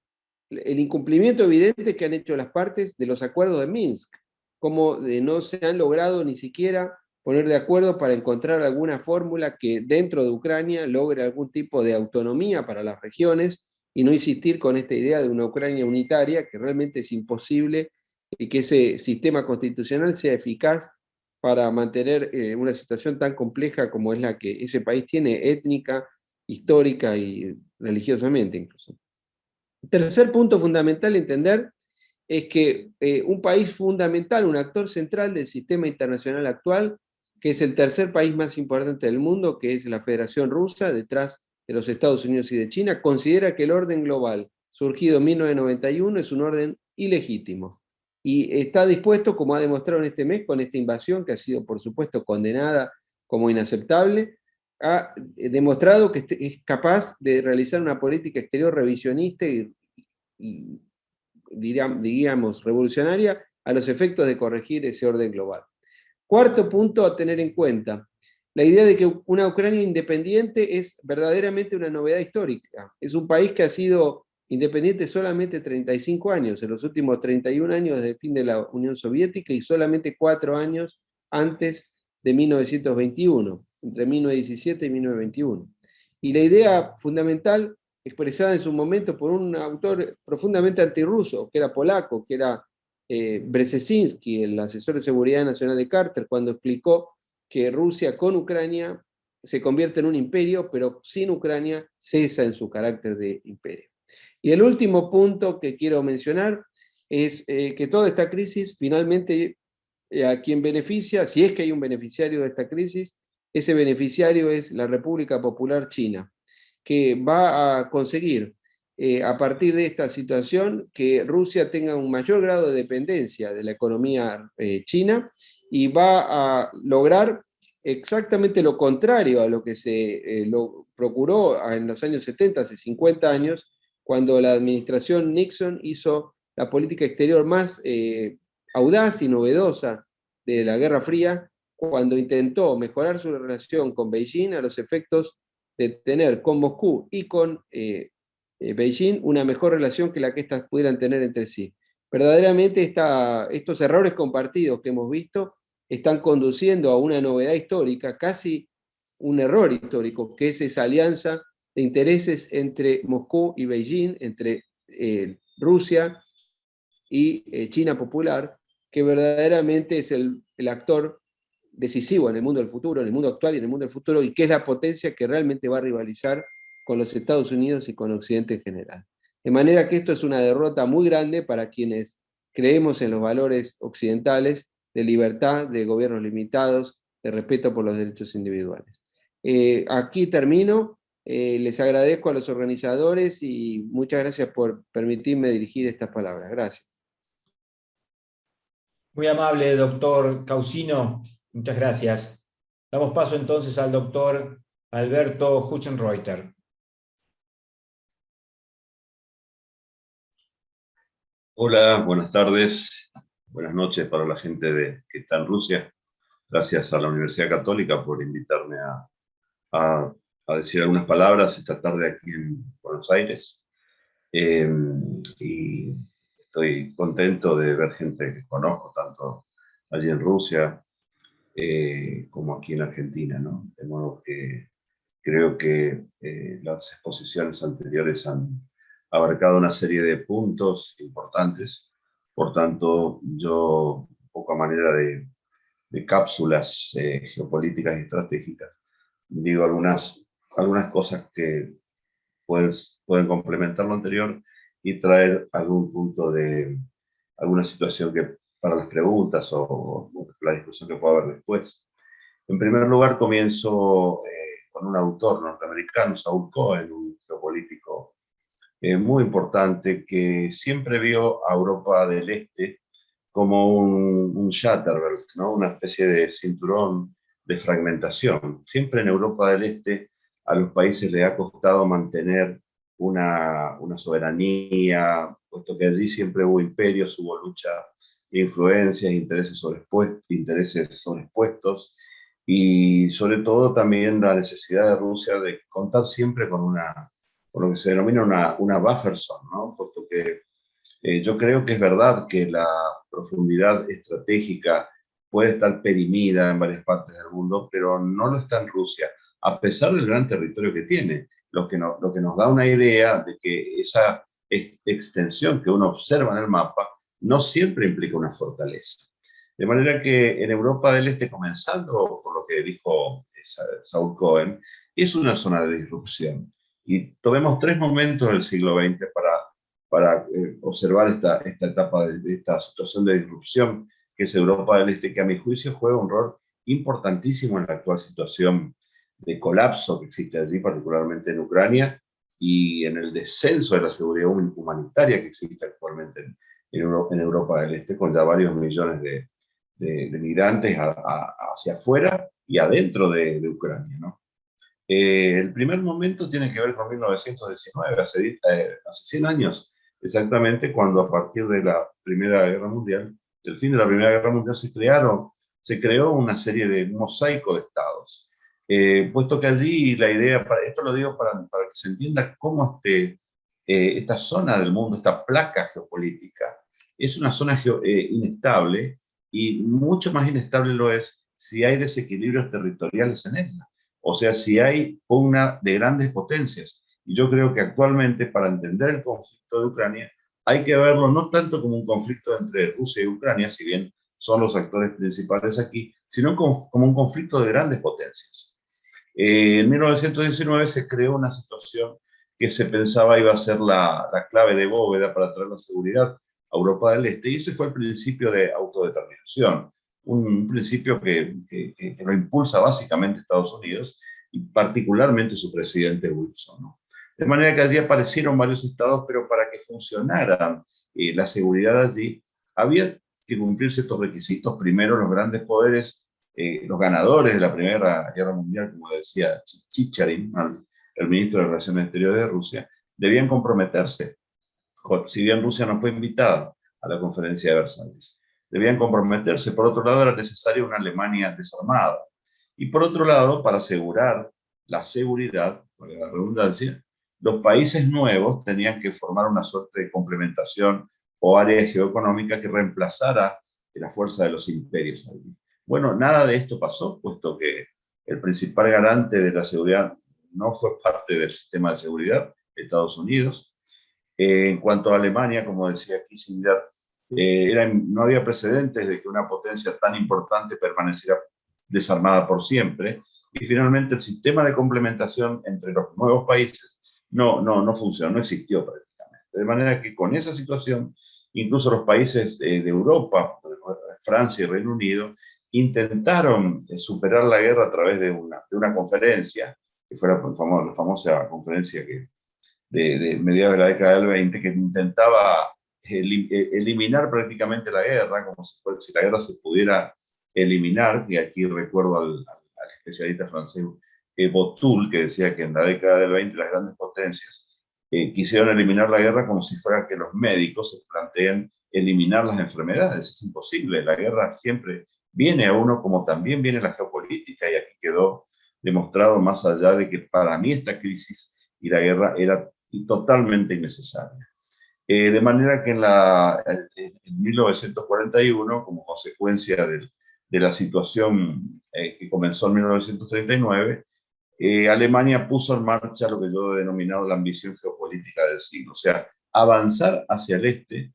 el incumplimiento evidente que han hecho las partes de los acuerdos de Minsk, como no se han logrado ni siquiera poner de acuerdo para encontrar alguna fórmula que dentro de Ucrania logre algún tipo de autonomía para las regiones y no insistir con esta idea de una Ucrania unitaria, que realmente es imposible, y que ese sistema constitucional sea eficaz para mantener una situación tan compleja como es la que ese país tiene, étnica, histórica y religiosamente incluso. Tercer punto fundamental a entender es que un país fundamental, un actor central del sistema internacional actual, que es el tercer país más importante del mundo, que es la Federación Rusa, detrás de los Estados Unidos y de China, considera que el orden global surgido en 1991 es un orden ilegítimo. Y está dispuesto, como ha demostrado en este mes, con esta invasión, que ha sido por supuesto condenada como inaceptable, ha demostrado que es capaz de realizar una política exterior revisionista y diríamos, revolucionaria a los efectos de corregir ese orden global. Cuarto punto a tener en cuenta, la idea de que una Ucrania independiente es verdaderamente una novedad histórica. Es un país que ha sido independiente solamente 35 años, en los últimos 31 años desde el fin de la Unión Soviética y solamente 4 años antes de 1921, entre 1917 y 1921. Y la idea fundamental, expresada en su momento por un autor profundamente antirruso, que era polaco, que era Brzezinski, el asesor de seguridad nacional de Carter, cuando explicó que Rusia con Ucrania se convierte en un imperio, pero sin Ucrania cesa en su carácter de imperio. Y el último punto que quiero mencionar es que toda esta crisis finalmente a quien beneficia, si es que hay un beneficiario de esta crisis, ese beneficiario es la República Popular China, que va a conseguir a partir de esta situación que Rusia tenga un mayor grado de dependencia de la economía china y va a lograr exactamente lo contrario a lo que se lo procuró en los años 70, hace 50 años, cuando la administración Nixon hizo la política exterior más audaz y novedosa de la Guerra Fría, cuando intentó mejorar su relación con Beijing a los efectos de tener con Moscú y con Beijing una mejor relación que la que éstas pudieran tener entre sí. Verdaderamente estos errores compartidos que hemos visto están conduciendo a una novedad histórica, casi un error histórico, que es esa alianza de intereses entre Moscú y Beijing, entre Rusia y China Popular, que verdaderamente es el actor decisivo en el mundo del futuro, en el mundo actual y en el mundo del futuro, y que es la potencia que realmente va a rivalizar con los Estados Unidos y con Occidente en general. De manera que esto es una derrota muy grande para quienes creemos en los valores occidentales de libertad, de gobiernos limitados, de respeto por los derechos individuales. Aquí termino. Les agradezco a los organizadores y muchas gracias por permitirme dirigir estas palabras. Gracias. Muy amable, doctor Causino. Muchas gracias. Damos paso entonces al doctor Alberto Huchenreuter. Hola, buenas tardes, buenas noches para la gente que está en Rusia. Gracias a la Universidad Católica por invitarme a decir algunas palabras esta tarde aquí en Buenos Aires. Y estoy contento de ver gente que conozco, tanto allí en Rusia como aquí en Argentina, ¿no? De modo que creo que las exposiciones anteriores han abarcado una serie de puntos importantes. Por tanto, yo, un poco a manera de cápsulas geopolíticas y estratégicas, digo algunas cosas que pueden complementar lo anterior y traer algún punto de alguna situación que para las preguntas o la discusión que pueda haber después. En primer lugar, comienzo con un autor norteamericano, Saul Cohen, un geopolítico muy importante que siempre vio a Europa del Este como un Shatterbelt, ¿no? Una especie de cinturón de fragmentación. Siempre en Europa del Este a los países les ha costado mantener una soberanía, puesto que allí siempre hubo imperios, hubo lucha de influencias, intereses sobreexpuestos, y sobre todo también la necesidad de Rusia de contar siempre con lo que se denomina una buffer zone, ¿no? Puesto que yo creo que es verdad que la profundidad estratégica puede estar perimida en varias partes del mundo, pero no lo está en Rusia, a pesar del gran territorio que tiene, lo que nos da una idea de que esa extensión que uno observa en el mapa no siempre implica una fortaleza. De manera que en Europa del Este, comenzando por lo que dijo Saúl Cohen, es una zona de disrupción. Y tomemos 3 momentos del siglo XX para observar esta etapa de esta situación de disrupción que es Europa del Este, que a mi juicio juega un rol importantísimo en la actual situación de colapso que existe allí, particularmente en Ucrania, y en el descenso de la seguridad humanitaria que existe actualmente en Europa del Este, con ya varios millones de migrantes hacia afuera y adentro de Ucrania, ¿no? El primer momento tiene que ver con 1919, hace 100 años exactamente, cuando a partir de la Primera Guerra Mundial, del fin de la Primera Guerra Mundial, se creó una serie de mosaico de estados. Puesto que allí la idea, esto lo digo para que se entienda cómo esta zona del mundo, esta placa geopolítica, es una zona inestable, y mucho más inestable lo es si hay desequilibrios territoriales en ella. O sea, si hay pugna de grandes potencias. Y yo creo que actualmente, para entender el conflicto de Ucrania, hay que verlo no tanto como un conflicto entre Rusia y Ucrania, si bien son los actores principales aquí, sino como un conflicto de grandes potencias. En 1919 se creó una situación que se pensaba iba a ser la clave de bóveda para traer la seguridad a Europa del Este, y ese fue el principio de autodeterminación, un principio que lo impulsa básicamente Estados Unidos y particularmente su presidente Wilson, ¿no? De manera que allí aparecieron varios estados, pero para que funcionara la seguridad allí había que cumplir ciertos requisitos. Primero, los grandes poderes, los ganadores de la Primera Guerra Mundial, como decía Chicharin, el ministro de Relaciones Exteriores de Rusia, debían comprometerse. Si bien Rusia no fue invitada a la conferencia de Versalles, debían comprometerse. Por otro lado, era necesaria una Alemania desarmada. Y por otro lado, para asegurar la seguridad, por la redundancia, los países nuevos tenían que formar una suerte de complementación o área geoeconómica que reemplazara la fuerza de los imperios. Bueno, nada de esto pasó, puesto que el principal garante de la seguridad no fue parte del sistema de seguridad, Estados Unidos. En cuanto a Alemania, como decía Kissinger, no había precedentes de que una potencia tan importante permaneciera desarmada por siempre, y finalmente el sistema de complementación entre los nuevos países no funcionó, no existió prácticamente. De manera que con esa situación, incluso los países de Europa, Francia y Reino Unido, intentaron superar la guerra a través de una conferencia, que fue la famosa conferencia de mediados de la década del 20, que intentaba eliminar prácticamente la guerra, como si la guerra se pudiera eliminar. Y aquí recuerdo al especialista francés Botul, que decía que en la década del 20 las grandes potencias quisieron eliminar la guerra como si fuera que los médicos se planteen eliminar las enfermedades. Es imposible, la guerra siempre viene a uno, como también viene la geopolítica, y aquí quedó demostrado, más allá de que para mí esta crisis y la guerra era totalmente innecesaria. De manera que en 1941, como consecuencia de la situación que comenzó en 1939, Alemania puso en marcha lo que yo he denominado la ambición geopolítica del siglo, o sea, avanzar hacia el este,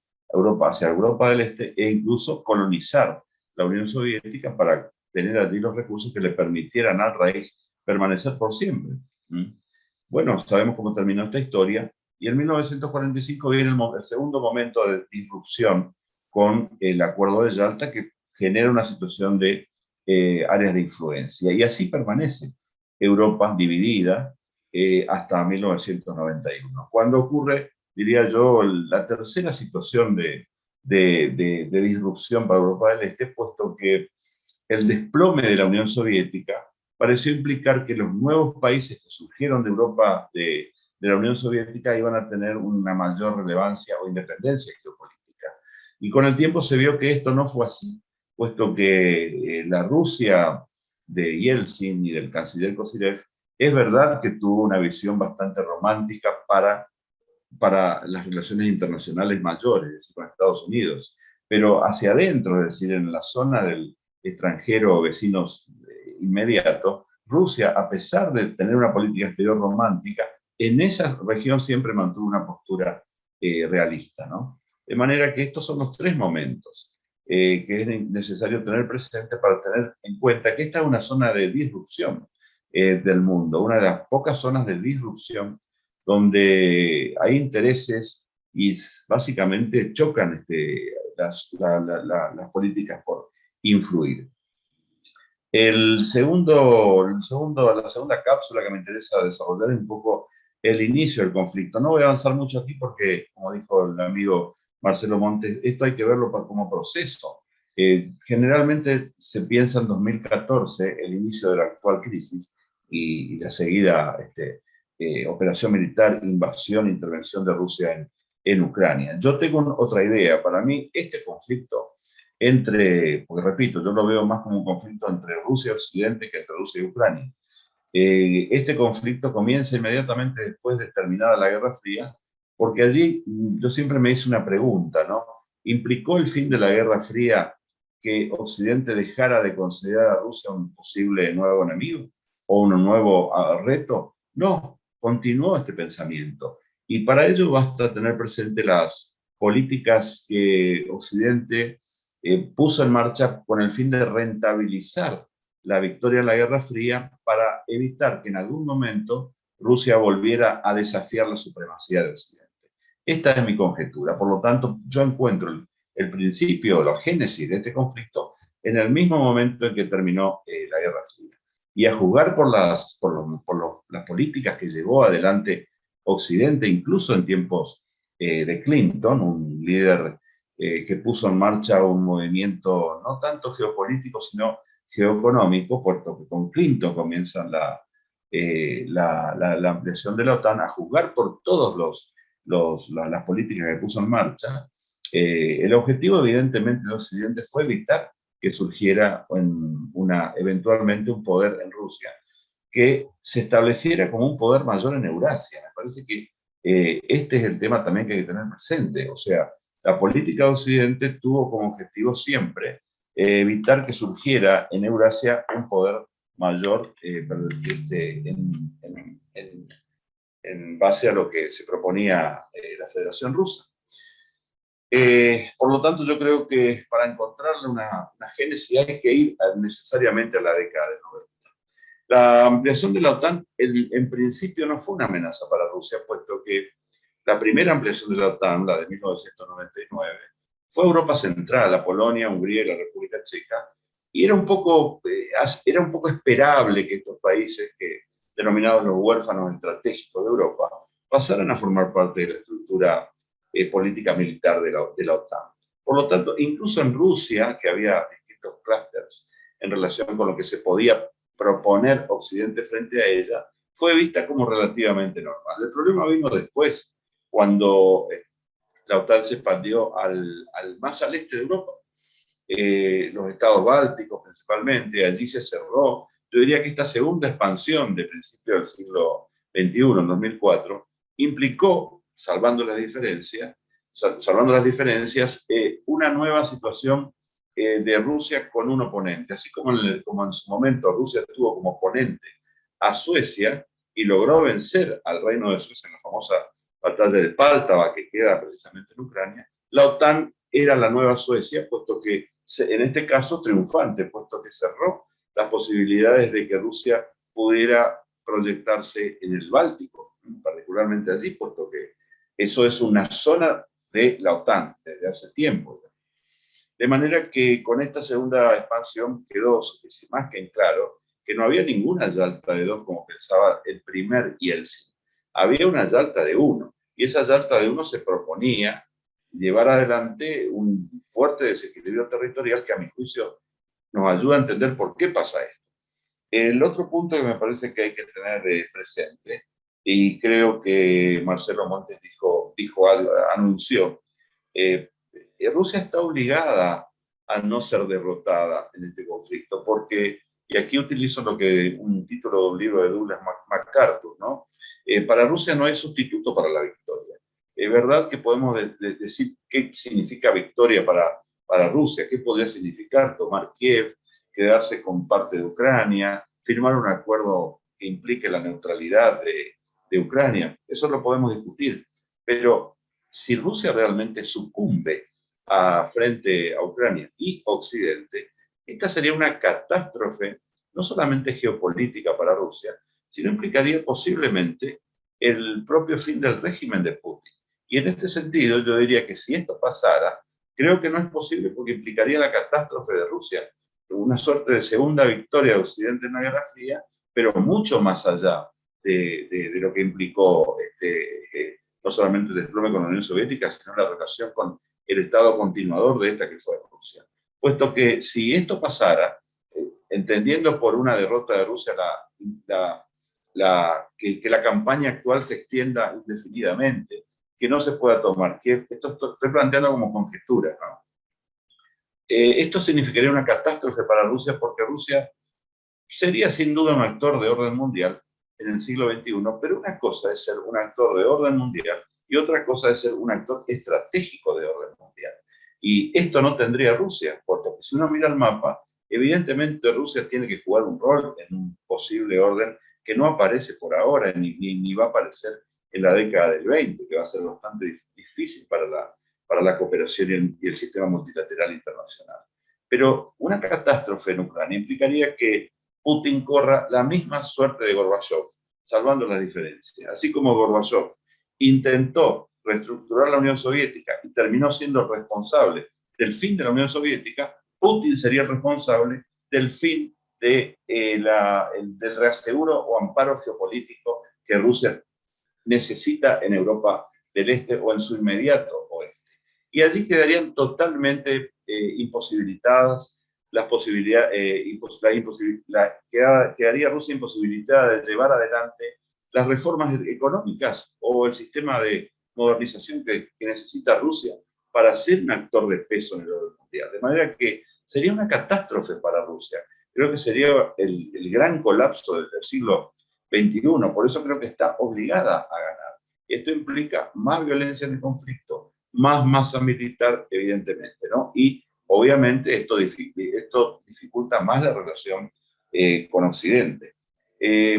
hacia Europa del Este, e incluso colonizar la Unión Soviética para tener allí los recursos que le permitieran al Reich permanecer por siempre. Bueno, sabemos cómo terminó esta historia, y en 1945 viene el segundo momento de disrupción con el Acuerdo de Yalta, que genera una situación de áreas de influencia, y así permanece Europa dividida hasta 1991, cuando ocurre, diría yo, la tercera situación de disrupción para Europa del Este, puesto que el desplome de la Unión Soviética pareció implicar que los nuevos países que surgieron de Europa, de de la Unión Soviética iban a tener una mayor relevancia o independencia geopolítica. Y con el tiempo se vio que esto no fue así, puesto que la Rusia de Yeltsin y del canciller Kozyrev, es verdad que tuvo una visión bastante romántica para las relaciones internacionales mayores, es decir, con Estados Unidos, pero hacia adentro, es decir, en la zona del extranjero o vecinos inmediatos, Rusia, a pesar de tener una política exterior romántica, en esa región siempre mantuvo una postura realista, ¿no? De manera que estos son los tres momentos que es necesario tener presente para tener en cuenta que esta es una zona de disrupción del mundo, una de las pocas zonas de disrupción donde hay intereses y básicamente chocan las políticas por influir. La segunda cápsula que me interesa desarrollar es un poco el inicio del conflicto. No voy a avanzar mucho aquí porque, como dijo el amigo Marcelo Montes, esto hay que verlo como proceso. Generalmente se piensa en 2014, el inicio de la actual crisis y la seguida operación militar, invasión, intervención de Rusia en Ucrania. Yo tengo otra idea. Para mí, este conflicto porque repito, yo lo veo más como un conflicto entre Rusia y Occidente que entre Rusia y Ucrania. Este conflicto comienza inmediatamente después de terminada la Guerra Fría, porque allí yo siempre me hice una pregunta, ¿no? ¿Implicó el fin de la Guerra Fría que Occidente dejara de considerar a Rusia un posible nuevo enemigo o un nuevo reto? No, continuó este pensamiento. Y para ello basta tener presente las políticas que Occidente puso en marcha con el fin de rentabilizar la victoria en la Guerra Fría para evitar que en algún momento Rusia volviera a desafiar la supremacía de Occidente. Esta es mi conjetura. Por lo tanto, yo encuentro el principio, la génesis de este conflicto en el mismo momento en que terminó la Guerra Fría. Y a juzgar por las políticas que llevó adelante Occidente, incluso en tiempos de Clinton, un líder que puso en marcha un movimiento no tanto geopolítico, sino geoeconómico, puesto que con Clinton comienza la ampliación de la OTAN, a juzgar por todas las políticas que puso en marcha. El objetivo, evidentemente, de Occidente fue evitar que surgiera eventualmente un poder en Rusia que se estableciera como un poder mayor en Eurasia. Me parece que este es el tema también que hay que tener presente. O sea, la política de Occidente tuvo como objetivo siempre evitar que surgiera en Eurasia un poder mayor en base a lo que se proponía la Federación Rusa. Por lo tanto, yo creo que para encontrarle una génesis hay que ir necesariamente a la década de 90. La ampliación de la OTAN en principio no fue una amenaza para Rusia, puesto que la primera ampliación de la OTAN, la de 1999, fue a Europa Central, a Polonia, Hungría y la República Checa, y era un poco esperable que estos países, denominados los huérfanos estratégicos de Europa, pasaran a formar parte de la estructura política militar de la OTAN. Por lo tanto, incluso en Rusia, que había distintos clústeres en relación con lo que se podía proponer Occidente frente a ella, fue vista como relativamente normal. El problema vino después, cuando la OTAN se expandió más al este de Europa. Los estados bálticos principalmente, allí se cerró. Yo diría que esta segunda expansión de principios del siglo XXI, en 2004, implicó, salvando las diferencias, una nueva situación de Rusia con un oponente. Así como en su momento Rusia tuvo como oponente a Suecia y logró vencer al Reino de Suecia en la famosa batalla de Páltava, que queda precisamente en Ucrania, la OTAN era la nueva Suecia, puesto que, en este caso, triunfante, puesto que cerró las posibilidades de que Rusia pudiera proyectarse en el Báltico, particularmente allí, puesto que eso es una zona de la OTAN desde hace tiempo. De manera que con esta segunda expansión quedó más que en claro que no había ninguna Yalta de 2 como pensaba el primer Yeltsin. Había una Yalta de 1, y esa Yalta de 1 se proponía llevar adelante un fuerte desequilibrio territorial que a mi juicio nos ayuda a entender por qué pasa esto. El otro punto que me parece que hay que tener presente Y creo que Marcelo Montes dijo algo, anunció, Rusia está obligada a no ser derrotada en este conflicto, porque, y aquí utilizo un título de un libro de Douglas MacArthur, ¿no? Para Rusia no hay sustituto para la victoria. Es verdad que podemos decir qué significa victoria para Rusia, qué podría significar tomar Kiev, quedarse con parte de Ucrania, firmar un acuerdo que implique la neutralidad de Ucrania. Eso lo podemos discutir. Pero si Rusia realmente sucumbe frente a Ucrania y Occidente, esta sería una catástrofe no solamente geopolítica para Rusia, sino implicaría posiblemente el propio fin del régimen de Putin. Y en este sentido, yo diría que si esto pasara, creo que no es posible porque implicaría la catástrofe de Rusia, una suerte de segunda victoria de Occidente en la Guerra Fría, pero mucho más allá de lo que implicó no solamente el desplome con la Unión Soviética, sino la relación con el estado continuador de esta que fue Rusia. Puesto que si esto pasara, entendiendo por una derrota de Rusia que la campaña actual se extienda indefinidamente, que no se pueda tomar, que esto estoy planteando como conjetura, ¿no? Esto significaría una catástrofe para Rusia porque Rusia sería sin duda un actor de orden mundial en el siglo XXI, pero una cosa es ser un actor de orden mundial y otra cosa es ser un actor estratégico de orden mundial. Y esto no tendría Rusia, porque si uno mira el mapa, evidentemente Rusia tiene que jugar un rol en un posible orden que no aparece por ahora, ni va a aparecer en la década del 20, que va a ser bastante difícil para la cooperación y el sistema multilateral internacional. Pero una catástrofe en Ucrania implicaría que Putin corra la misma suerte de Gorbachev, salvando las diferencias. Así como Gorbachev intentó reestructurar la Unión Soviética y terminó siendo responsable del fin de la Unión Soviética, Putin sería el responsable del fin del reaseguro o amparo geopolítico que Rusia necesita en Europa del Este o en su inmediato oeste. Y allí quedarían totalmente imposibilitadas las posibilidades, quedaría Rusia imposibilitada de llevar adelante las reformas económicas o el sistema de modernización que necesita Rusia para ser un actor de peso en el orden mundial. De manera que sería una catástrofe para Rusia. Creo que sería el gran colapso del siglo XXI. Por eso creo que está obligada a ganar. Esto implica más violencia en el conflicto, más masa militar, evidentemente, ¿no? Y obviamente esto dificulta más la relación con Occidente.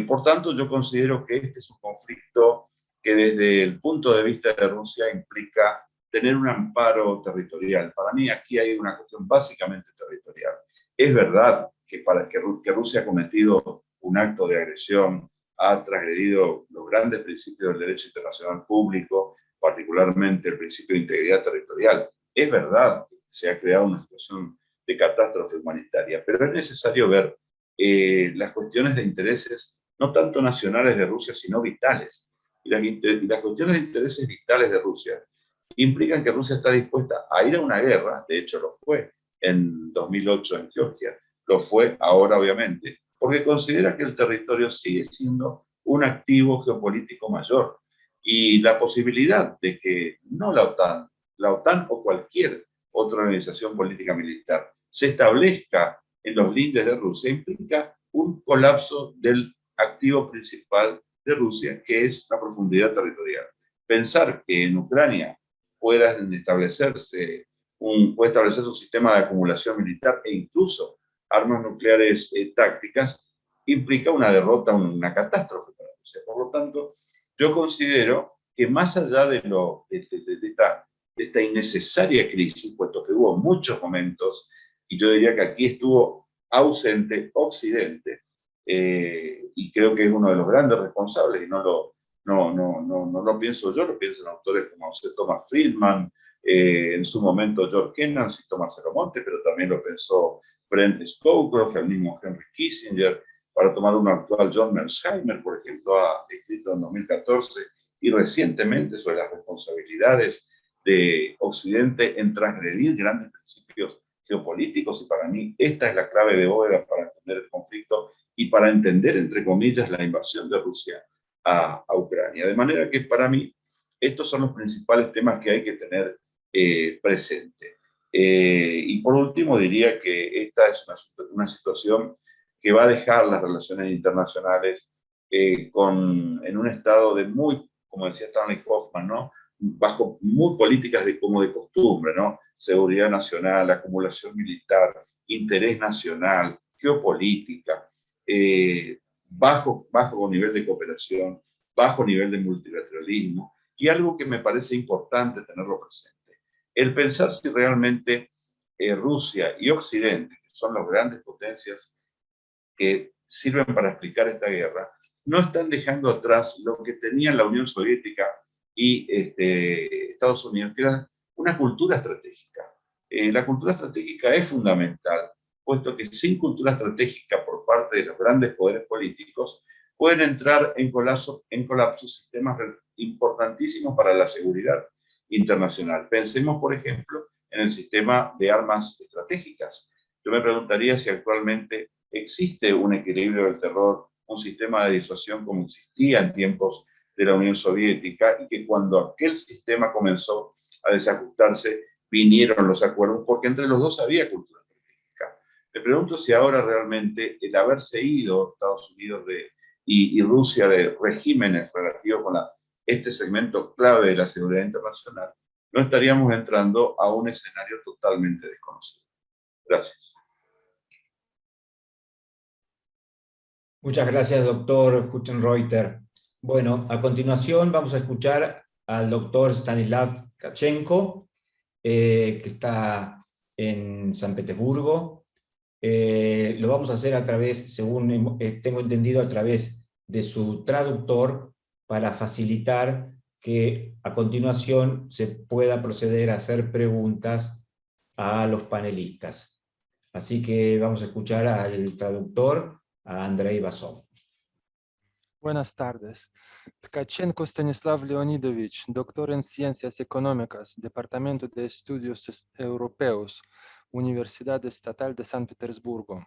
Por tanto, yo considero que este es un conflicto que desde el punto de vista de Rusia implica tener un amparo territorial. Para mí aquí hay una cuestión básicamente territorial. Es verdad que Rusia ha cometido un acto de agresión, ha transgredido los grandes principios del derecho internacional público, particularmente el principio de integridad territorial. Es verdad que se ha creado una situación de catástrofe humanitaria, pero es necesario ver las cuestiones de intereses no tanto nacionales de Rusia, sino vitales. Y las cuestiones de intereses vitales de Rusia implican que Rusia está dispuesta a ir a una guerra, de hecho lo fue en 2008 en Georgia, lo fue ahora obviamente, porque considera que el territorio sigue siendo un activo geopolítico mayor. Y la posibilidad de que no la OTAN o cualquier otra organización política militar se establezca en los lindes de Rusia implica un colapso del activo principal de Rusia, que es la profundidad territorial. Pensar que en Ucrania pueda establecerse un sistema de acumulación militar e incluso armas nucleares tácticas implica una derrota, una catástrofe para Rusia. Por lo tanto, yo considero que más allá de esta innecesaria crisis, puesto que hubo muchos momentos, y yo diría que aquí estuvo ausente Occidente, y creo que es uno de los grandes responsables, y no lo pienso yo, lo piensan autores como Thomas Friedman, en su momento George Kennan y Tomás Montes, pero también lo pensó Brent Scowcroft, el mismo Henry Kissinger, para tomar uno actual, John Mearsheimer, por ejemplo, ha escrito en 2014 y recientemente sobre las responsabilidades de Occidente en transgredir grandes principios geopolíticos, y para mí esta es la clave de bóveda para entender el conflicto y para entender, entre comillas, la invasión de Rusia a Ucrania. De manera que para mí estos son los principales temas que hay que tener presente. Y por último diría que esta es una situación que va a dejar las relaciones internacionales en un estado de muy, como decía Stanley Hoffman, ¿no? Bajo muy políticas como de costumbre, ¿no? Seguridad nacional, acumulación militar, interés nacional, geopolítica, bajo nivel de cooperación, bajo nivel de multilateralismo, y algo que me parece importante tenerlo presente, el pensar si realmente Rusia y Occidente, que son las grandes potencias que sirven para explicar esta guerra, no están dejando atrás lo que tenían la Unión Soviética y Estados Unidos, que era una cultura estratégica. La cultura estratégica es fundamental, puesto que sin cultura estratégica por parte de los grandes poderes políticos pueden entrar en colapso sistemas importantísimos para la seguridad internacional. Pensemos, por ejemplo, en el sistema de armas estratégicas. Yo me preguntaría si actualmente existe un equilibrio del terror, un sistema de disuasión como existía en tiempos de la Unión Soviética, y que cuando aquel sistema comenzó a desajustarse, vinieron los acuerdos, porque entre los dos había cultura estratégica. Me pregunto si ahora realmente el haberse ido Estados Unidos y Rusia de regímenes relativos con este segmento clave de la seguridad internacional, no estaríamos entrando a un escenario totalmente desconocido. Gracias. Muchas gracias, doctor Huttenreuter. Bueno, a continuación vamos a escuchar al doctor Stanislav Tkachenko, que está en San Petersburgo. Lo vamos a hacer a través, según tengo entendido, a través de su traductor, para facilitar que a continuación se pueda proceder a hacer preguntas a los panelistas. Así que vamos a escuchar al traductor, a Andrei Basov. Buenas tardes. Tkachenko Stanislav Leonidovich, doctor en Ciencias Económicas, Departamento de Estudios Europeos, Universidad Estatal de San Petersburgo.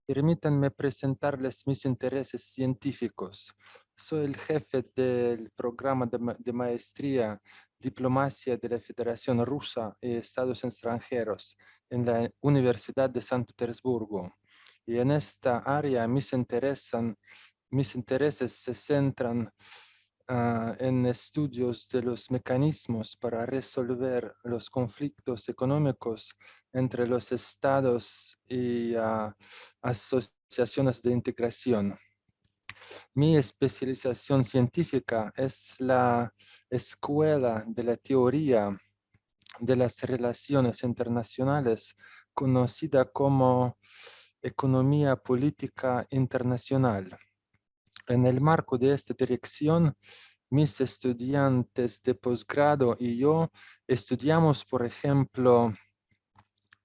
Permítanme presentarles mis intereses científicos. Soy el jefe del programa de maestría Diplomacia de la Federación Rusa y Estados Extranjeros en la Universidad de San Petersburgo. Y en esta área mis intereses se centran en estudios de los mecanismos para resolver los conflictos económicos entre los estados y asociaciones de integración. Mi especialización científica es la escuela de la teoría de las relaciones internacionales, conocida como economía política internacional. En el marco de esta dirección, mis estudiantes de posgrado y yo estudiamos, por ejemplo,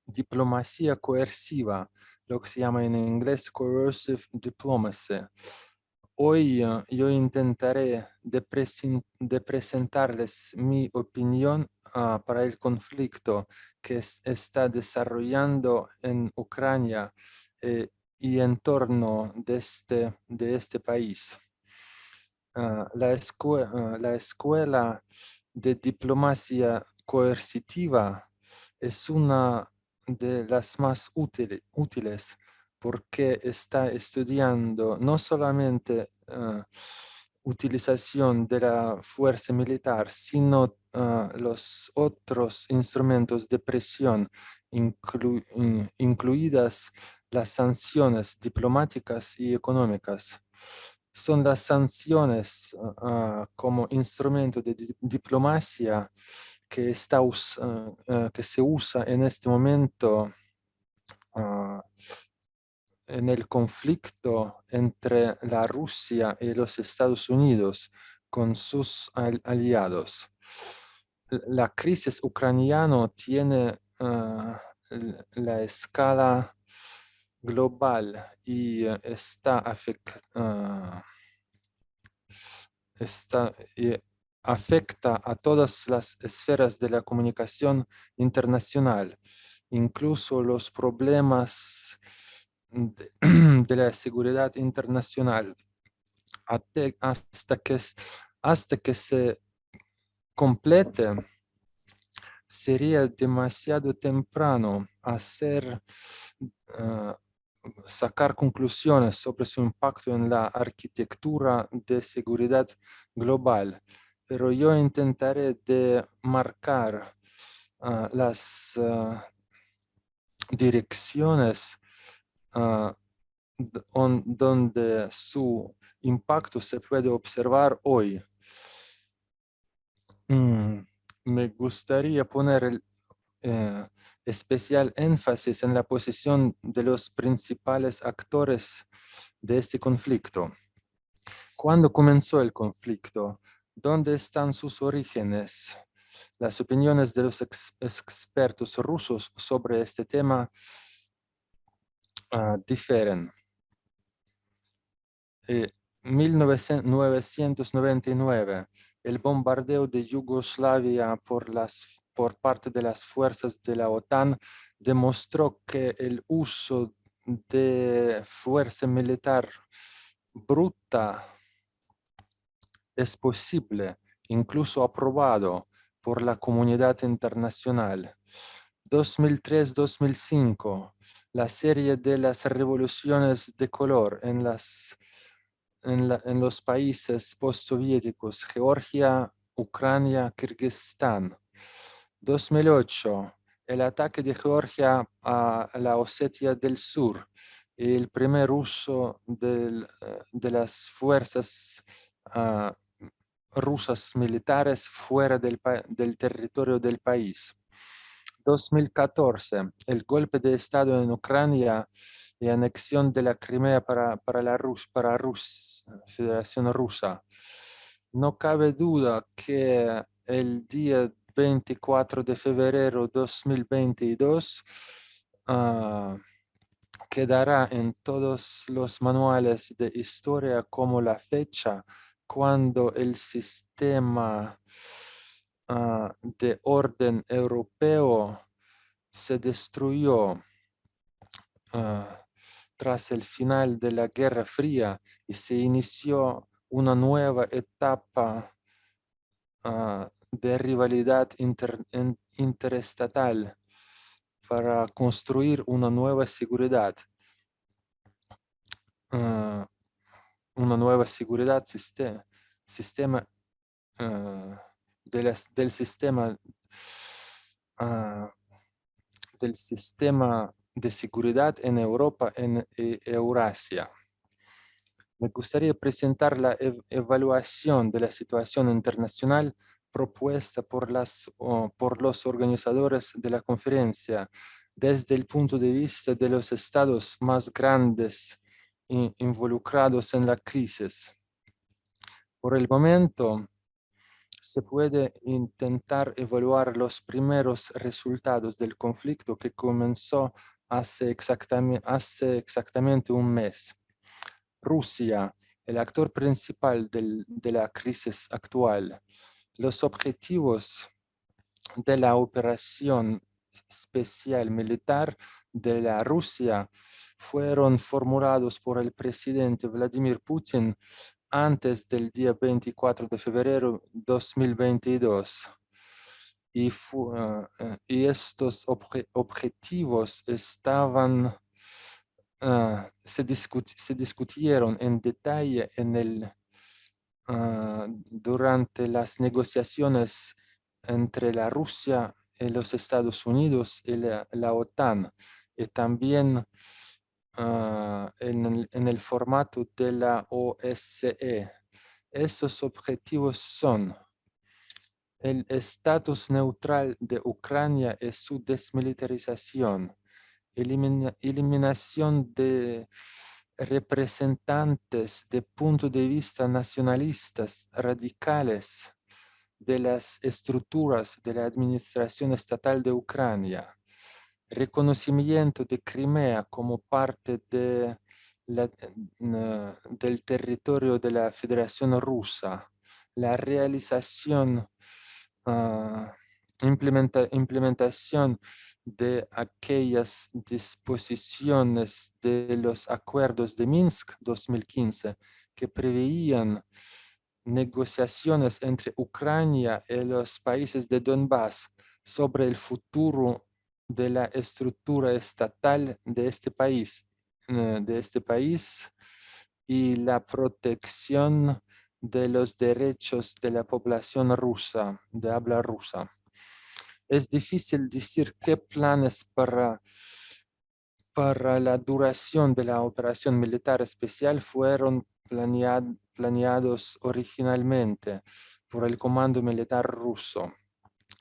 diplomacia coerciva, lo que se llama en inglés coercive diplomacy. Hoy yo intentaré de presentarles mi opinión para el conflicto que está desarrollando en Ucrania y en torno de este país. La escuela de diplomacia coercitiva es una de las más útiles porque está estudiando no solamente utilización de la fuerza militar, sino los otros instrumentos de presión, incluidas las sanciones diplomáticas y económicas. Son las sanciones como instrumento de diplomacia que se usa en este momento en el conflicto entre la Rusia y los Estados Unidos con sus aliados. La crisis ucraniana tiene la escala global y afecta a todas las esferas de la comunicación internacional, incluso los problemas de la seguridad internacional. hasta que se complete, sería demasiado temprano sacar conclusiones sobre su impacto en la arquitectura de seguridad global, pero yo intentaré de marcar las direcciones donde su impacto se puede observar hoy. Me gustaría poner especial énfasis en la posición de los principales actores de este conflicto. ¿Cuándo comenzó el conflicto? ¿Dónde están sus orígenes? Las opiniones de los expertos rusos sobre este tema difieren. 1999, el bombardeo de Yugoslavia por parte de las fuerzas de la OTAN demostró que el uso de fuerza militar bruta es posible, incluso aprobado por la comunidad internacional. 2003-2005, la serie de las revoluciones de color en los países postsoviéticos, Georgia, Ucrania, Kirguistán. 2008, el ataque de Georgia a la Osetia del Sur, el primer uso de las fuerzas rusas militares fuera del territorio del país. 2014, el golpe de Estado en Ucrania y anexión de la Crimea para la Federación Rusa. No cabe duda que el día 24 de febrero de 2022 quedará en todos los manuales de historia como la fecha cuando el sistema de orden europeo se destruyó tras el final de la Guerra Fría y se inició una nueva etapa de rivalidad interestatal para construir una nueva seguridad. Sistema de seguridad en Europa y Eurasia. Me gustaría presentar la evaluación de la situación internacional propuesta por los organizadores de la conferencia desde el punto de vista de los estados más grandes involucrados en la crisis. Por el momento, se puede intentar evaluar los primeros resultados del conflicto que comenzó hace exactamente un mes. Rusia, el actor principal de la crisis actual. Los objetivos de la operación especial militar de la Rusia fueron formulados por el presidente Vladimir Putin antes del día 24 de febrero de 2022. Y estos objetivos estaban, se discutieron en detalle durante las negociaciones entre la Rusia y los Estados Unidos y la OTAN, y también en el formato de la OSCE. Esos objetivos son el estatus neutral de Ucrania y su desmilitarización, eliminación de representantes de punto de vista nacionalistas radicales de las estructuras de la administración estatal de Ucrania, reconocimiento de Crimea como parte del territorio de la Federación Rusa, la realización, implementación de aquellas disposiciones de los acuerdos de Minsk 2015 que preveían negociaciones entre Ucrania y los países de Donbass sobre el futuro de la estructura estatal de este país y la protección de los derechos de la población rusa, de habla rusa. Es difícil decir qué planes para la duración de la operación militar especial fueron planeados originalmente por el Comando Militar ruso.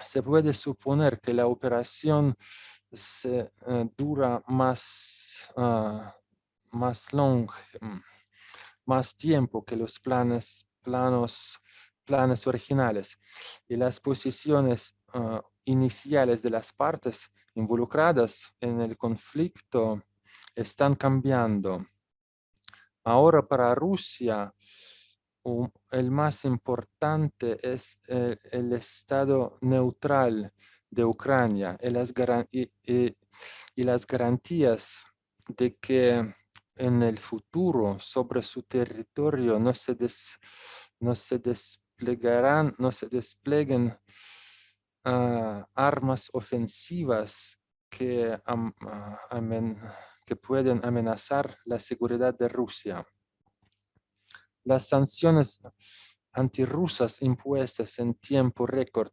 Se puede suponer que la operación dura más tiempo que los planes originales, y las posiciones iniciales de las partes involucradas en el conflicto están cambiando. Ahora para Rusia, el más importante es el estado neutral de Ucrania y las garantías de que en el futuro sobre su territorio no se desplieguen armas ofensivas que pueden amenazar la seguridad de Rusia. Las sanciones antirrusas impuestas en tiempo récord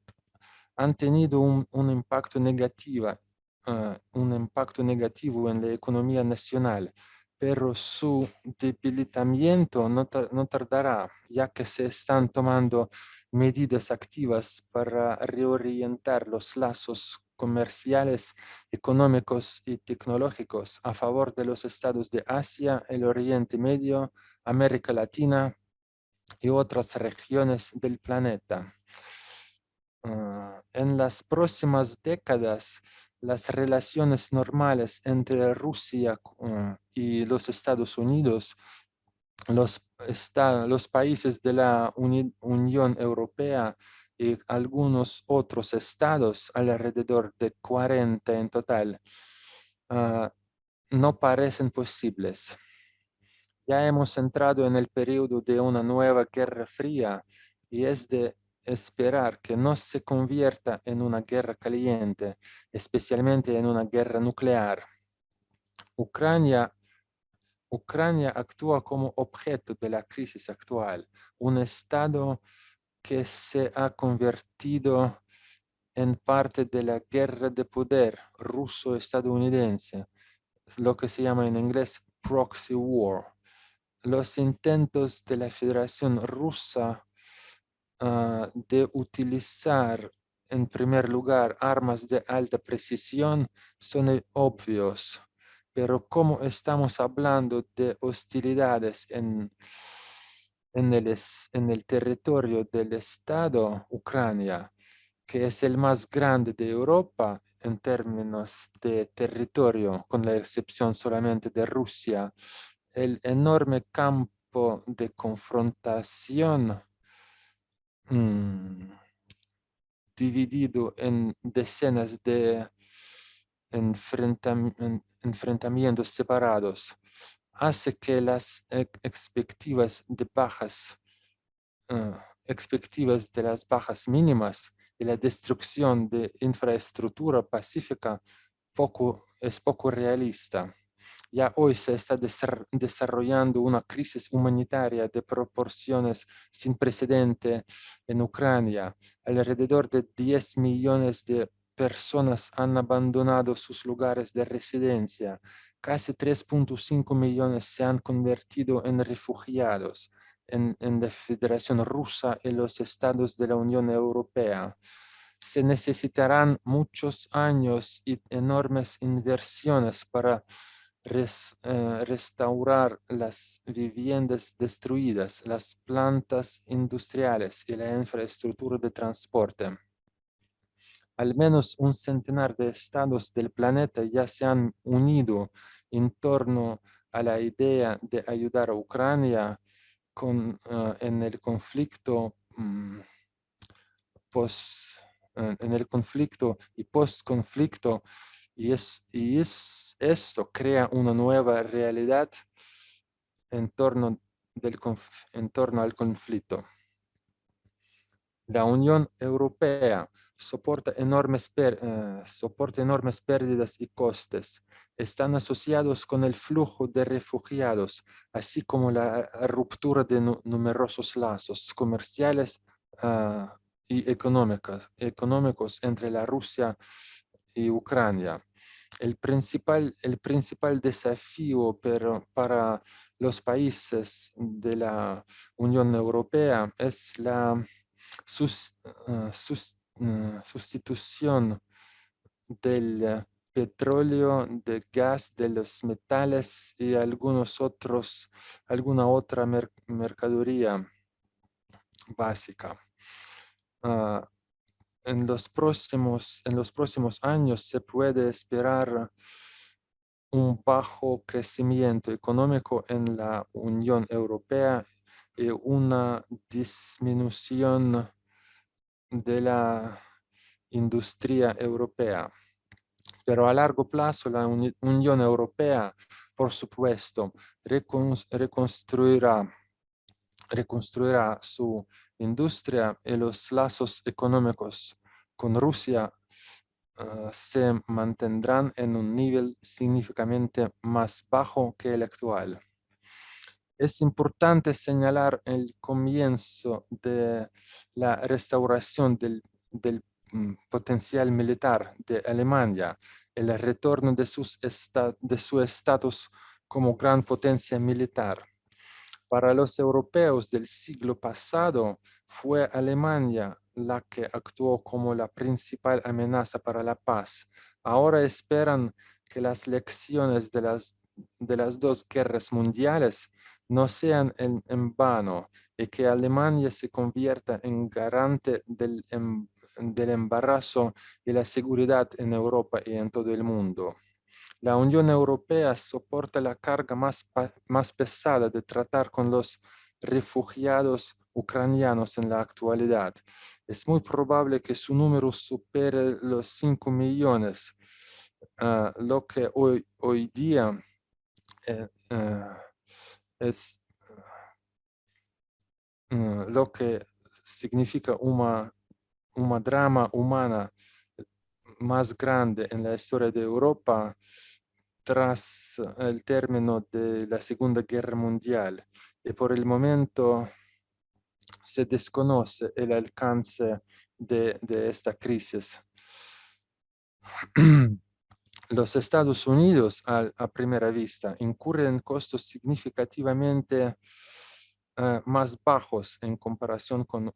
han tenido un impacto negativo en la economía nacional, pero su debilitamiento no tardará, ya que se están tomando medidas activas para reorientar los lazos comerciales, económicos y tecnológicos a favor de los estados de Asia, el Oriente Medio, América Latina y otras regiones del planeta. En las próximas décadas, las relaciones normales entre Rusia y los Estados Unidos, los países de la Unión Europea y algunos otros estados, alrededor de 40 en total, no parecen posibles. Ya hemos entrado en el periodo de una nueva guerra fría y es de esperar que no se convierta en una guerra caliente, especialmente en una guerra nuclear. Ucrania actúa como objeto de la crisis actual, un estado que se ha convertido en parte de la guerra de poder ruso-estadounidense, lo que se llama en inglés proxy war. Los intentos de la Federación Rusa de utilizar en primer lugar armas de alta precisión son obvios, pero como estamos hablando de hostilidades en el territorio del Estado Ucrania, que es el más grande de Europa en términos de territorio, con la excepción solamente de Rusia, el enorme campo de confrontación dividido en decenas de enfrentamientos separados, hace que las expectativas de las bajas mínimas y la destrucción de infraestructura pacífica es poco realista. Ya hoy se está desarrollando una crisis humanitaria de proporciones sin precedente en Ucrania. Alrededor de 10 millones de personas han abandonado sus lugares de residencia. Casi 3.5 millones se han convertido en refugiados en la Federación Rusa y los estados de la Unión Europea. Se necesitarán muchos años y enormes inversiones para restaurar las viviendas destruidas, las plantas industriales y la infraestructura de transporte. Al menos un centenar de estados del planeta ya se han unido en torno a la idea de ayudar a Ucrania en el conflicto y post-conflicto, y esto crea una nueva realidad en torno en torno al conflicto. La Unión Europea soporta enormes pérdidas y costes. Están asociados con el flujo de refugiados, así como la ruptura de numerosos lazos comerciales y económicos entre la Rusia y Ucrania. El principal desafío para los países de la Unión Europea es la sustitución del petróleo, del gas, de los metales y alguna otra mercadería básica. En los próximos años se puede esperar un bajo crecimiento económico en la Unión Europea y una disminución de la industria europea. Pero a largo plazo la Unión Europea, por supuesto, reconstruirá su industria y los lazos económicos con Rusia se mantendrán en un nivel significativamente más bajo que el actual. Es importante señalar el comienzo de la restauración del potencial militar de Alemania, el retorno de su estatus como gran potencia militar. Para los europeos del siglo pasado, fue Alemania la que actuó como la principal amenaza para la paz. Ahora esperan que las lecciones de las dos guerras mundiales no sean en vano y que Alemania se convierta en garante del embarazo y la seguridad en Europa y en todo el mundo. La Unión Europea soporta la carga más pesada de tratar con los refugiados ucranianos en la actualidad. Es muy probable que su número supere los 5 millones, lo que hoy día es lo que significa una drama humana más grande en la historia de Europa tras el término de la Segunda Guerra Mundial. Y por el momento se desconoce el alcance de esta crisis. Los Estados Unidos, a primera vista, incurren en costos significativamente más bajos en comparación con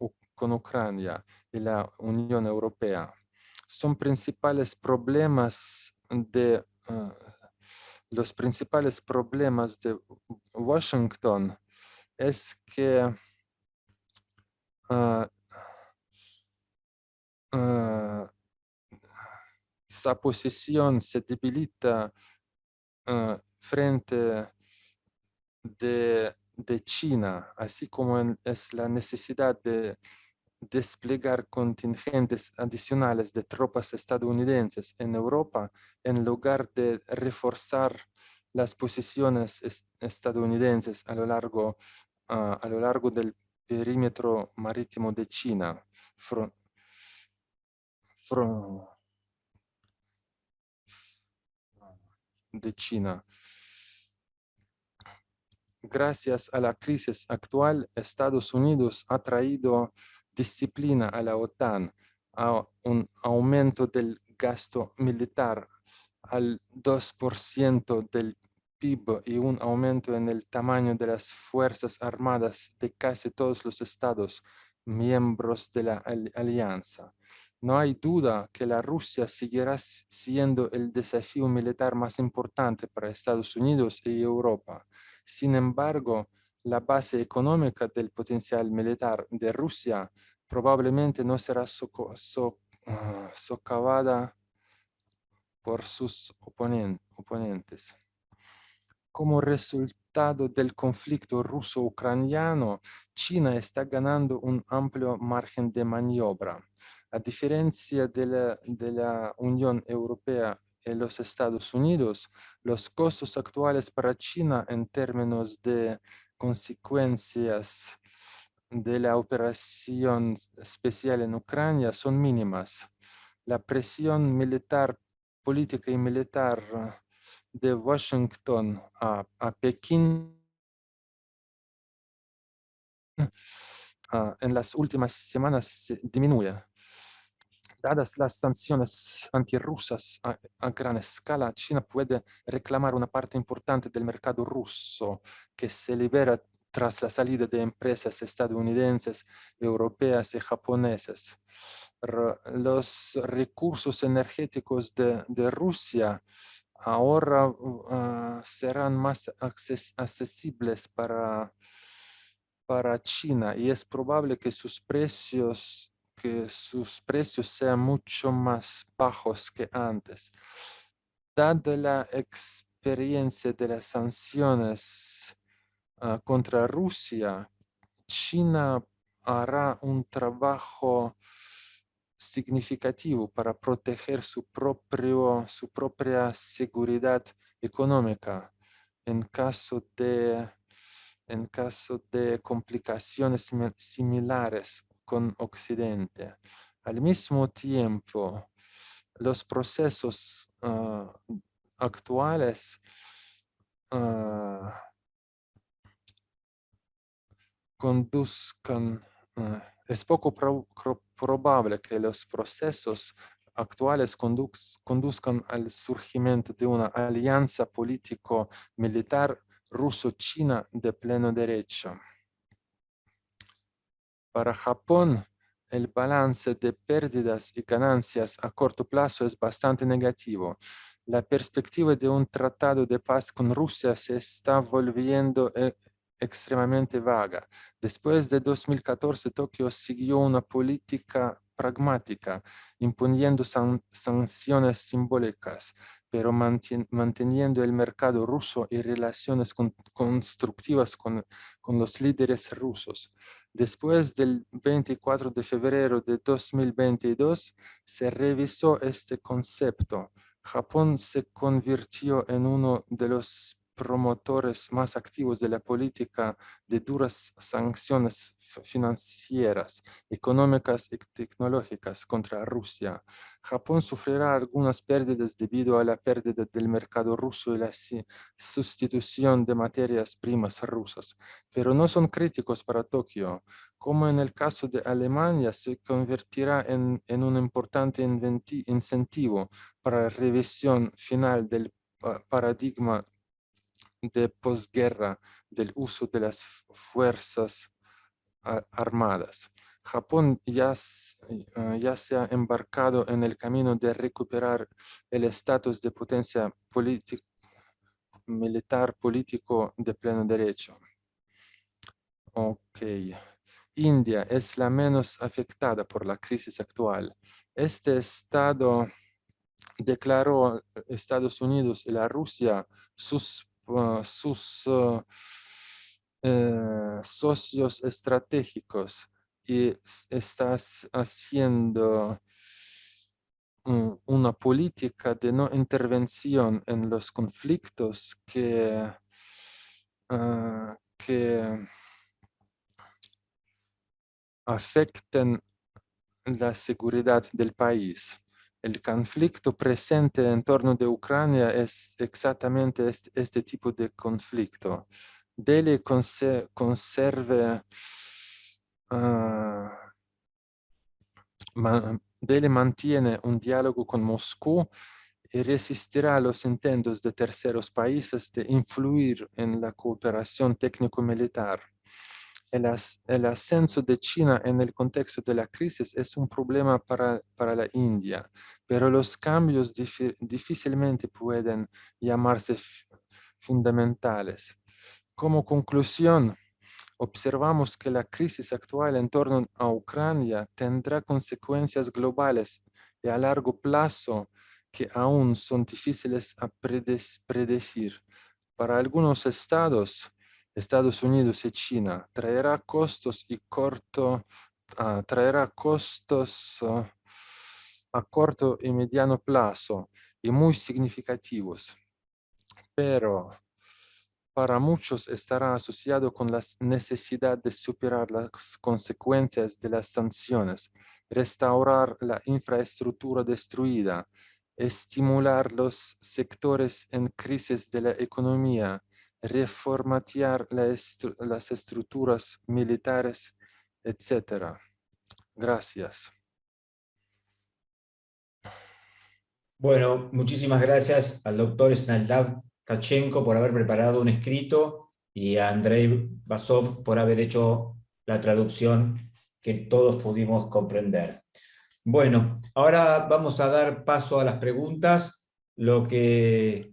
Ucrania y la Unión Europea. Los principales problemas de Washington es que esa posición se debilita frente de China, así como es la necesidad de desplegar contingentes adicionales de tropas estadounidenses en Europa en lugar de reforzar las posiciones estadounidenses a lo largo del perímetro marítimo de China. Gracias a la crisis actual, Estados Unidos ha traído disciplina a la OTAN, a un aumento del gasto militar al 2% del PIB y un aumento en el tamaño de las Fuerzas Armadas de casi todos los estados miembros de la alianza. No hay duda que la Rusia seguirá siendo el desafío militar más importante para Estados Unidos y Europa. Sin embargo, la base económica del potencial militar de Rusia probablemente no será socavada por sus oponentes. Como resultado del conflicto ruso-ucraniano, China está ganando un amplio margen de maniobra. A diferencia de la Unión Europea y los Estados Unidos, los costos actuales para China en términos de consecuencias de la operación especial en Ucrania son mínimas. La presión militar, política y militar de Washington a Pekín en las últimas semanas disminuye. Dadas las sanciones antirrusas a gran escala, China puede reclamar una parte importante del mercado ruso que se libera tras la salida de empresas estadounidenses, europeas y japonesas. Los recursos energéticos de Rusia ahora serán más accesibles para China y es probable que sus precios sean mucho más bajos que antes. Dada la experiencia de las sanciones contra Rusia, China hará un trabajo significativo para proteger su propia seguridad económica en caso de complicaciones similares con Occidente. Al mismo tiempo, los procesos actuales es poco probable que los procesos actuales conduzcan al surgimiento de una alianza político-militar ruso-china de pleno derecho. Para Japón, el balance de pérdidas y ganancias a corto plazo es bastante negativo. La perspectiva de un tratado de paz con Rusia se está volviendo extremadamente vaga. Después de 2014, Tokio siguió una política pragmática, imponiendo sanciones simbólicas, pero manteniendo el mercado ruso y relaciones constructivas con los líderes rusos. Después del 24 de febrero de 2022, se revisó este concepto. Japón se convirtió en uno de los promotores más activos de la política de duras sanciones financieras, económicas y tecnológicas contra Rusia. Japón sufrirá algunas pérdidas debido a la pérdida del mercado ruso y la sustitución de materias primas rusas, pero no son críticos para Tokio. Como en el caso de Alemania, se convertirá en un importante incentivo para la revisión final del paradigma de posguerra del uso de las fuerzas armadas. Japón ya se ha embarcado en el camino de recuperar el estatus de potencia militar político de pleno derecho. Ok. India es la menos afectada por la crisis actual. Este estado declaró a Estados Unidos y la Rusia sus socios estratégicos y está haciendo una política de no intervención en los conflictos que afecten la seguridad del país. El conflicto presente en torno de Ucrania es exactamente este tipo de conflicto. Delhi Delhi mantiene un diálogo con Moscú y resistirá a los intentos de terceros países de influir en la cooperación técnico-militar. El ascenso de China en el contexto de la crisis es un problema para la India, pero los cambios difícilmente pueden llamarse fundamentales. Como conclusión, observamos que la crisis actual en torno a Ucrania tendrá consecuencias globales y a largo plazo que aún son difíciles a predecir. Para algunos Estados Unidos y China, traerá costos a corto y mediano plazo y muy significativos. Pero para muchos estará asociado con la necesidad de superar las consecuencias de las sanciones, restaurar la infraestructura destruida, estimular los sectores en crisis de la economía, reformatear las estructuras militares, etc. Gracias. Bueno, muchísimas gracias al doctor Sneldav Tkachenko por haber preparado un escrito y a Andrei Basov por haber hecho la traducción que todos pudimos comprender. Bueno, ahora vamos a dar paso a las preguntas. Lo que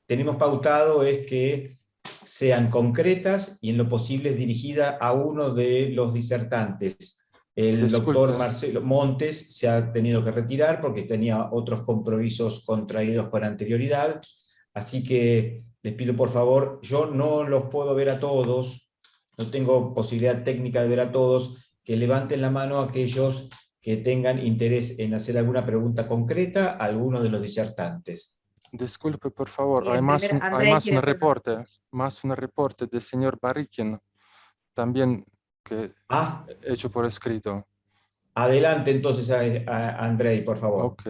tenemos pautado es que sean concretas y en lo posible dirigidas a uno de los disertantes. El Disculpe. doctor Marcelo Montes se ha tenido que retirar porque tenía otros compromisos contraídos con anterioridad, así que les pido por favor, yo no los puedo ver a todos, no tengo posibilidad técnica de ver a todos, que levanten la mano aquellos que tengan interés en hacer alguna pregunta concreta a alguno de los disertantes. Disculpe, por favor, Bien, hay más primero, hay Andrei más quiere un hacer reporte, del señor Barikin, también que hecho por escrito. Adelante entonces a Andrei, por favor. Ok.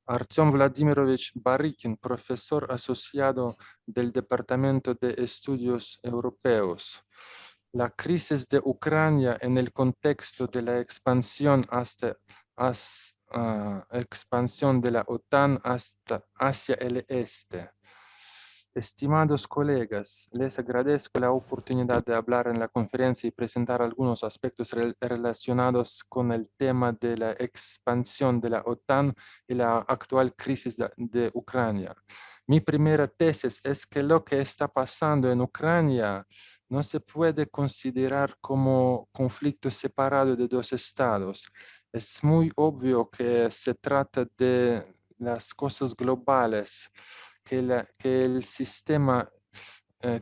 Artyom Vladimirovich Barikin, profesor asociado del Departamento de Estudios Europeos. La crisis de Ucrania en el contexto de la expansión expansión de la OTAN hacia el este. Estimados colegas, les agradezco la oportunidad de hablar en la conferencia y presentar algunos aspectos relacionados con el tema de la expansión de la OTAN y la actual crisis de Ucrania. Mi primera tesis es que lo que está pasando en Ucrania no se puede considerar como conflicto separado de dos estados. Es muy obvio que se trata de las cosas globales, que el sistema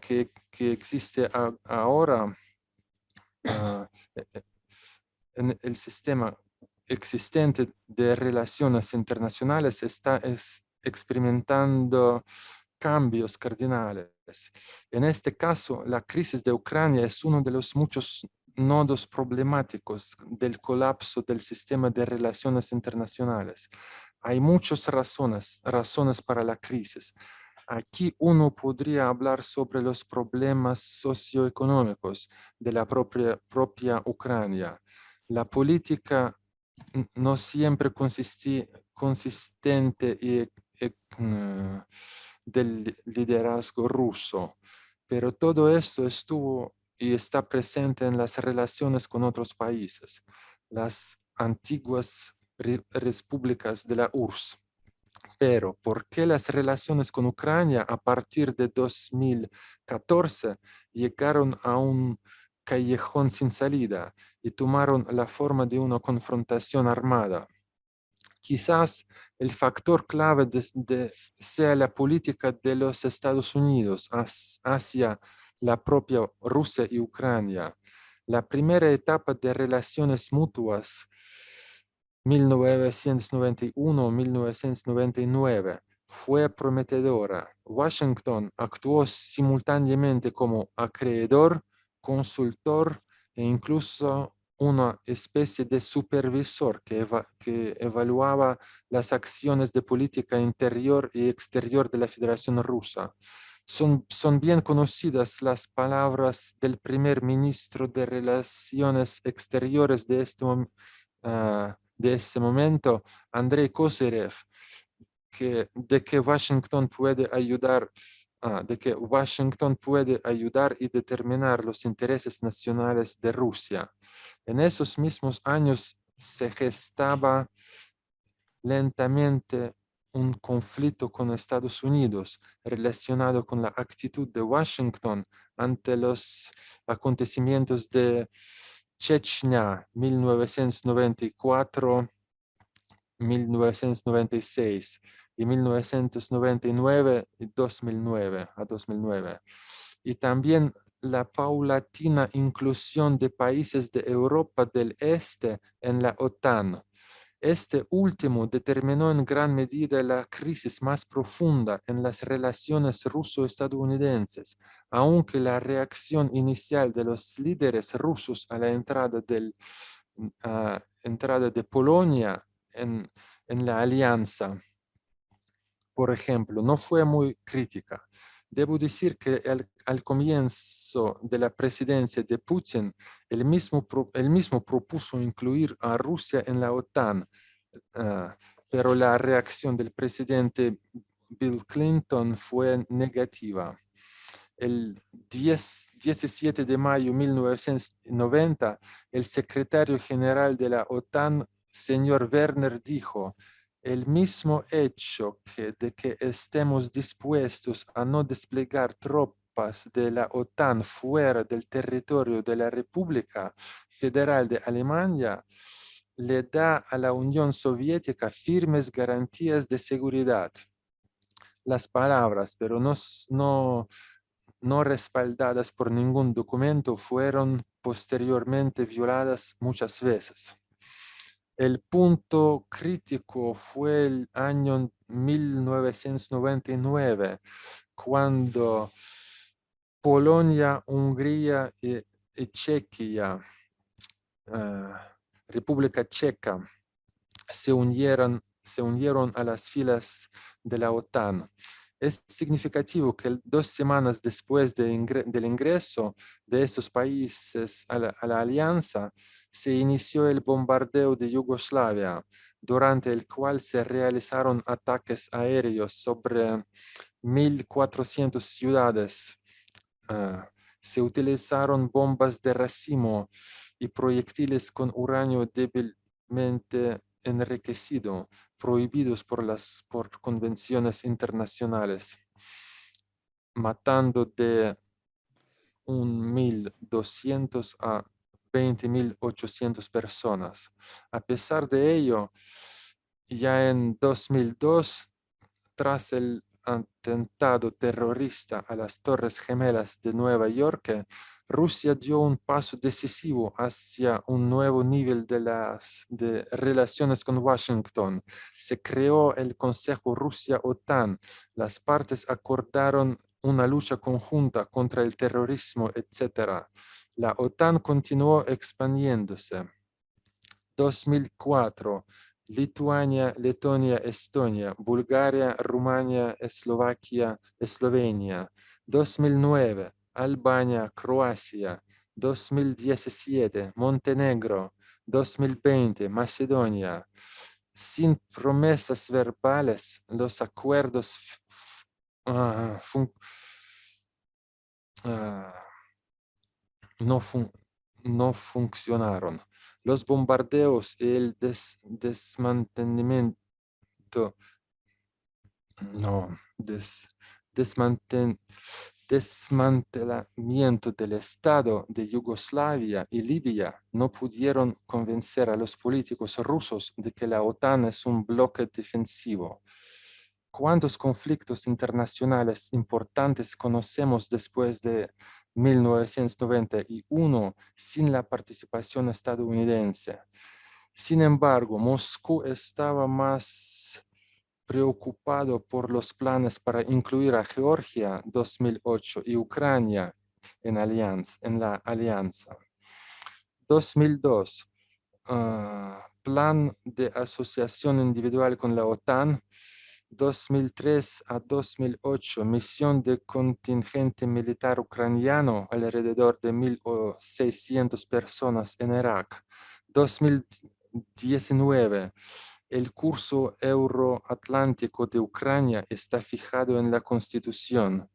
que existe ahora, en el sistema existente de relaciones internacionales está experimentando cambios cardinales. En este caso, la crisis de Ucrania es uno de los muchos nodos problemáticos del colapso del sistema de relaciones internacionales. Hay muchas razones para la crisis. Aquí uno podría hablar sobre los problemas socioeconómicos de la propia Ucrania. La política no siempre consistente del liderazgo ruso, pero todo esto estuvo y está presente en las relaciones con otros países, las antiguas repúblicas de la URSS. Pero, ¿por qué las relaciones con Ucrania a partir de 2014 llegaron a un callejón sin salida y tomaron la forma de una confrontación armada? Quizás el factor clave sea la política de los Estados Unidos hacia la propia Rusia y Ucrania. La primera etapa de relaciones mutuas 1991-1999 fue prometedora. Washington actuó simultáneamente como acreedor, consultor e incluso una especie de supervisor que evaluaba las acciones de política interior y exterior de la Federación Rusa. Son bien conocidas las palabras del primer ministro de Relaciones Exteriores de ese momento, Andrei Kozyrev, de que Washington puede ayudar y determinar los intereses nacionales de Rusia. En esos mismos años se gestaba lentamente un conflicto con Estados Unidos relacionado con la actitud de Washington ante los acontecimientos de Chechnya 1994-1996 y 1999 y 2009. Y también la paulatina inclusión de países de Europa del Este en la OTAN. Este último determinó en gran medida la crisis más profunda en las relaciones ruso-estadounidenses, aunque la reacción inicial de los líderes rusos a la entrada de Polonia en la alianza, por ejemplo, no fue muy crítica. Debo decir que al comienzo de la presidencia de Putin, él mismo propuso incluir a Rusia en la OTAN, pero la reacción del presidente Bill Clinton fue negativa. El 17 de mayo de 1990, el secretario general de la OTAN, señor Werner, dijo: el mismo hecho de que estemos dispuestos a no desplegar tropas de la OTAN fuera del territorio de la República Federal de Alemania le da a la Unión Soviética firmes garantías de seguridad. Las palabras, pero no respaldadas por ningún documento, fueron posteriormente violadas muchas veces. El punto crítico fue el año 1999, cuando Polonia, Hungría y Chequia, República Checa, se unieron a las filas de la OTAN. Es significativo que 2 semanas después del ingreso de estos países a la alianza, se inició el bombardeo de Yugoslavia, durante el cual se realizaron ataques aéreos sobre 1.400 ciudades. Se utilizaron bombas de racimo y proyectiles con uranio débilmente enriquecido, prohibidos por convenciones internacionales, matando de 1.200 a 20.800 personas. A pesar de ello, ya en 2002, tras el atentado terrorista a las Torres Gemelas de Nueva York, Rusia dio un paso decisivo hacia un nuevo nivel de relaciones con Washington. Se creó el Consejo Rusia-OTAN. Las partes acordaron una lucha conjunta contra el terrorismo, etc. La OTAN continuó expandiéndose. 2004. Lituania, Letonia, Estonia, Bulgaria, Rumania, Eslovaquia, Eslovenia. 2009, Albania, Croacia. 2017, Montenegro. 2020, Macedonia. Sin promesas verbales, los acuerdos no funcionaron. Los bombardeos y el desmantelamiento del Estado de Yugoslavia y Libia no pudieron convencer a los políticos rusos de que la OTAN es un bloque defensivo. ¿Cuántos conflictos internacionales importantes conocemos después de 1991 sin la participación estadounidense? Sin embargo, Moscú estaba más preocupado por los planes para incluir a Georgia 2008 y Ucrania en la alianza. 2002, plan de asociación individual con la OTAN. 2003 a 2008, misión de contingente militar ucraniano, alrededor de 1.600 personas en Irak. 2019, el curso euroatlántico de Ucrania está fijado en la Constitución.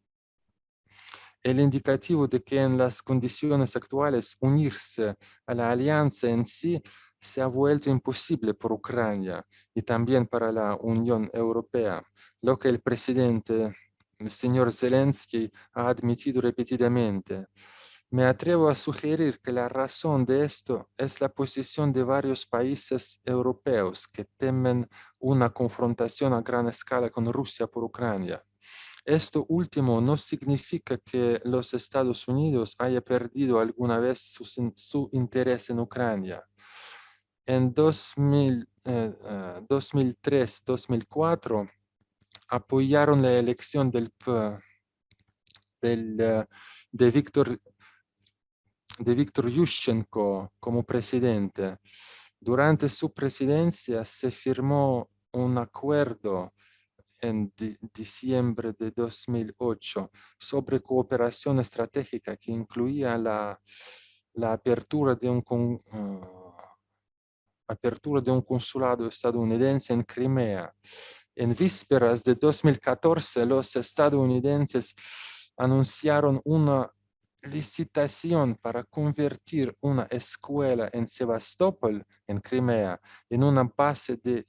El indicativo de que en las condiciones actuales unirse a la alianza en sí se ha vuelto imposible por Ucrania y también para la Unión Europea, lo que el presidente, el señor Zelensky, ha admitido repetidamente. Me atrevo a sugerir que la razón de esto es la posición de varios países europeos que temen una confrontación a gran escala con Rusia por Ucrania. Esto último no significa que los Estados Unidos haya perdido alguna vez su interés en Ucrania. En 2003-2004 apoyaron la elección de Víctor Yushchenko como presidente. Durante su presidencia se firmó un acuerdo en diciembre de 2008 sobre cooperación estratégica que incluía la apertura de un consulado estadounidense en Crimea. En vísperas de 2014, los estadounidenses anunciaron una licitación para convertir una escuela en Sebastopol, en Crimea, en una base de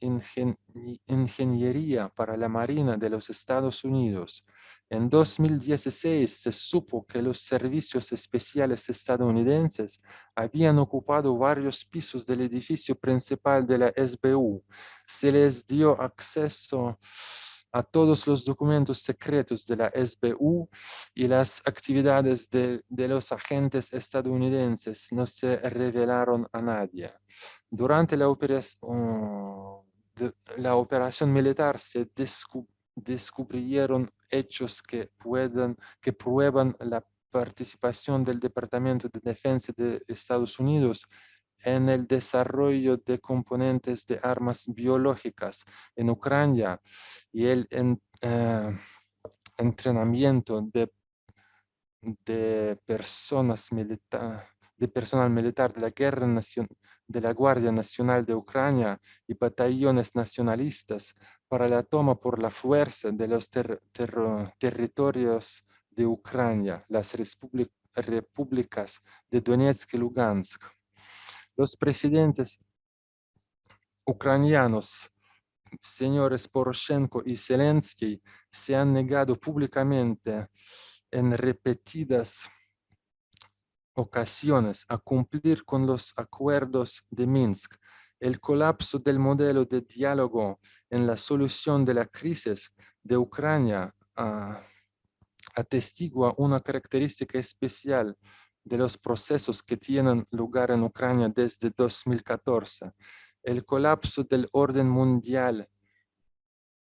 ingeniería para la Marina de los Estados Unidos. En 2016 se supo que los servicios especiales estadounidenses habían ocupado varios pisos del edificio principal de la SBU. Se les dio acceso a todos los documentos secretos de la SBU y las actividades de los agentes estadounidenses no se revelaron a nadie. Durante la operación militar se descubrieron hechos que prueban la participación del Departamento de Defensa de Estados Unidos en el desarrollo de componentes de armas biológicas en Ucrania y el entrenamiento de personal militar de la Guardia Nacional de Ucrania y batallones nacionalistas para la toma por la fuerza de los territorios de Ucrania, las repúblicas de Donetsk y Lugansk. Los presidentes ucranianos, señores Poroshenko y Zelensky, se han negado públicamente en repetidas ocasiones a cumplir con los acuerdos de Minsk. El colapso del modelo de diálogo en la solución de la crisis de Ucrania atestigua una característica especial de los procesos que tienen lugar en Ucrania desde 2014. El colapso del orden mundial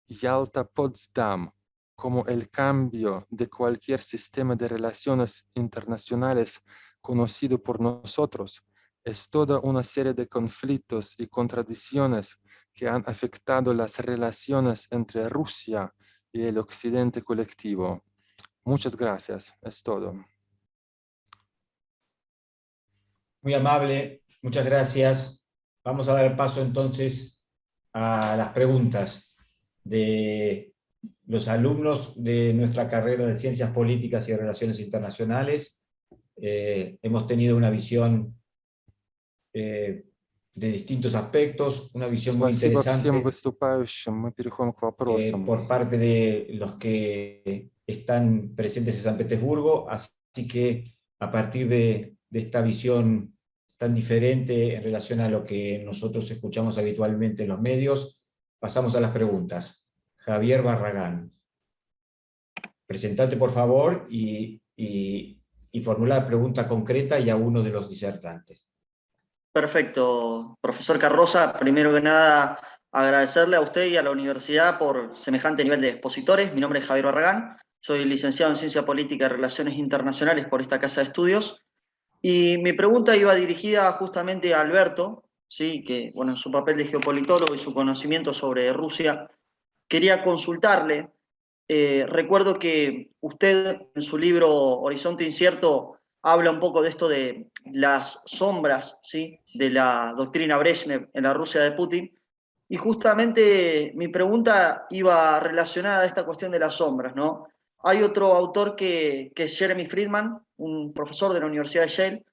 Yalta-Potsdam, como el cambio de cualquier sistema de relaciones internacionales conocido por nosotros, es toda una serie de conflictos y contradicciones que han afectado las relaciones entre Rusia y el Occidente colectivo. Muchas gracias, es todo. Muy amable, muchas gracias. Vamos a dar paso entonces a las preguntas de los alumnos de nuestra carrera de Ciencias Políticas y Relaciones Internacionales. Hemos tenido una visión de distintos aspectos, una visión muy interesante por parte de los que están presentes en San Petersburgo, así que a partir de esta visión tan diferente en relación a lo que nosotros escuchamos habitualmente en los medios, pasamos a las preguntas. Javier Barragán. Presentate, por favor, y formula la pregunta concreta y a uno de los disertantes. Perfecto. Profesor Carroza, primero que nada, agradecerle a usted y a la universidad por semejante nivel de expositores. Mi nombre es Javier Barragán, soy licenciado en Ciencia Política y Relaciones Internacionales por esta Casa de Estudios. Y mi pregunta iba dirigida justamente a Alberto, ¿sí? Que bueno, en su papel de geopolitólogo y su conocimiento sobre Rusia, quería consultarle. Recuerdo que usted en su libro Horizonte Incierto habla un poco de esto de las sombras, ¿sí? De la doctrina Brezhnev en la Rusia de Putin. Y justamente mi pregunta iba relacionada a esta cuestión de las sombras, ¿no? Hay otro autor que es Jeremy Friedman, un profesor de la Universidad de Yale,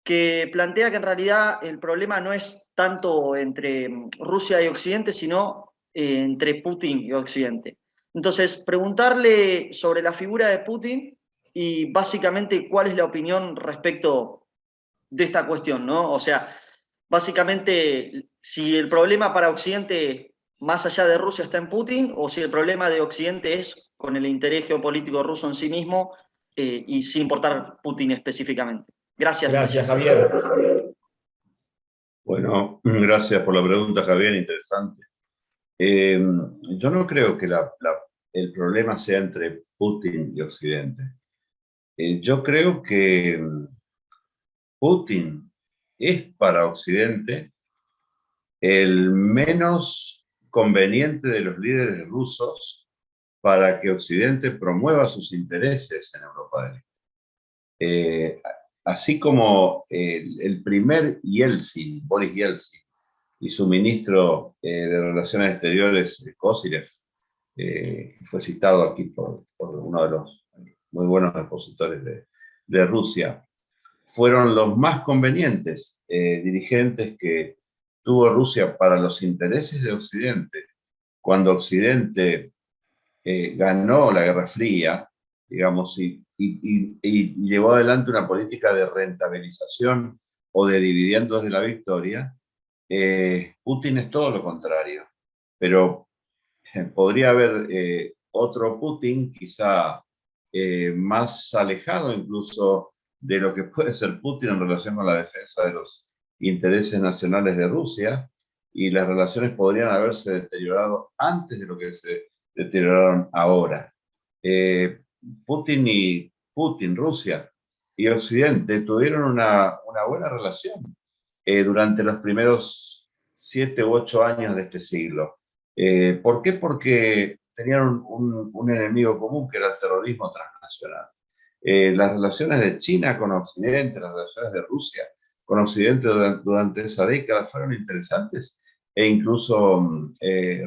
que plantea que en realidad el problema no es tanto entre Rusia y Occidente, sino entre Putin y Occidente. Entonces, preguntarle sobre la figura de Putin y básicamente cuál es la opinión respecto de esta cuestión, ¿no? O sea, básicamente, si el problema para Occidente, más allá de Rusia, está en Putin, o si el problema de Occidente es con el interés geopolítico ruso en sí mismo y sin importar Putin específicamente. Gracias. Gracias, Javier. Bueno, gracias por la pregunta, Javier, interesante. Yo no creo que el problema sea entre Putin y Occidente. Yo creo que Putin es para Occidente el menos conveniente de los líderes rusos para que Occidente promueva sus intereses en Europa del Este. Así como el primer Yeltsin, Boris Yeltsin, y su ministro de Relaciones Exteriores, Kozyrev, que fue citado aquí por uno de los muy buenos expositores de Rusia, fueron los más convenientes dirigentes que tuvo Rusia para los intereses de Occidente. Cuando Occidente ganó la Guerra Fría, digamos, y llevó adelante una política de rentabilización o de dividendos de la victoria, Putin es todo lo contrario. Pero podría haber otro Putin, quizá más alejado incluso de lo que puede ser Putin en relación con la defensa de los intereses nacionales de Rusia, y las relaciones podrían haberse deteriorado antes de lo que se deterioraron ahora. Putin, Rusia y Occidente tuvieron una buena relación durante los primeros 7 u 8 años de este siglo. ¿Por qué? Porque tenían un enemigo común, que era el terrorismo transnacional. Las relaciones de China con Occidente, las relaciones de Rusia con Occidente durante esa década fueron interesantes, e incluso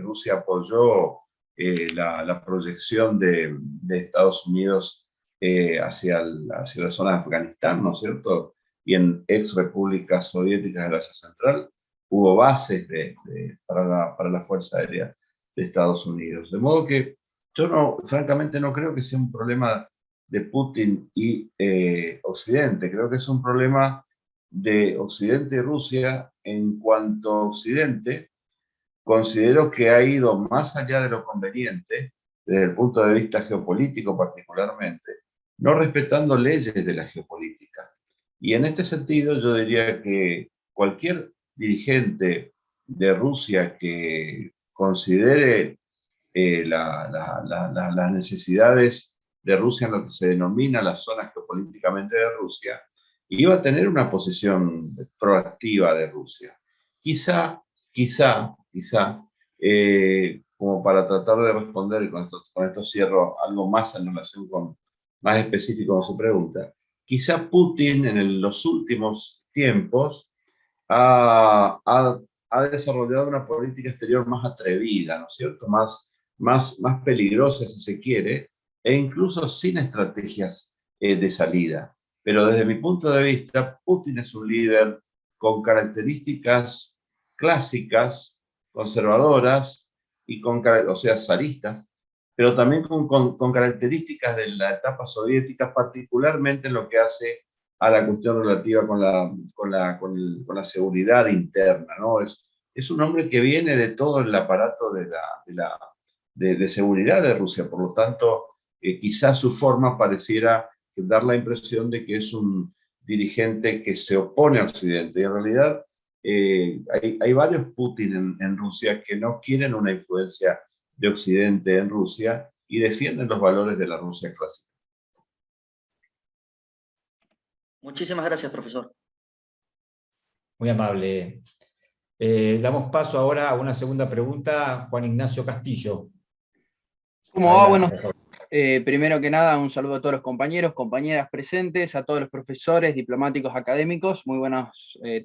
Rusia apoyó la proyección de Estados Unidos hacia la zona de Afganistán, ¿no es cierto? Y en ex repúblicas soviéticas del Asia Central hubo bases para la Fuerza Aérea de Estados Unidos. De modo que yo francamente no creo que sea un problema de Putin y Occidente. Creo que es un problema de Occidente y Rusia. En cuanto a Occidente, considero que ha ido más allá de lo conveniente, desde el punto de vista geopolítico particularmente, no respetando leyes de la geopolítica. Y en este sentido yo diría que cualquier dirigente de Rusia que considere las necesidades de Rusia en lo que se denomina la zona geopolíticamente de Rusia, iba a tener una posición proactiva de Rusia. Quizá, como para tratar de responder, y con esto cierro algo más en relación más específico con su pregunta, quizá Putin en los últimos tiempos ha desarrollado una política exterior más atrevida, ¿no es cierto? Más peligrosa, si se quiere, e incluso sin estrategias de salida. Pero desde mi punto de vista, Putin es un líder con características clásicas, conservadoras, o sea, zaristas, pero también con características de la etapa soviética, particularmente en lo que hace a la cuestión relativa con la seguridad interna, ¿no? Es un hombre que viene de todo el aparato de seguridad de Rusia, por lo tanto, quizás su forma pareciera dar la impresión de que es un dirigente que se opone a Occidente, y en realidad hay varios Putin en Rusia que no quieren una influencia de Occidente en Rusia y defienden los valores de la Rusia clásica. Muchísimas gracias, profesor. Muy amable. Damos paso ahora a una segunda pregunta, Juan Ignacio Castillo. ¿Cómo va? Adelante, Bueno, primero que nada, un saludo a todos los compañeros, compañeras presentes, a todos los profesores, diplomáticos, académicos. Muy buenas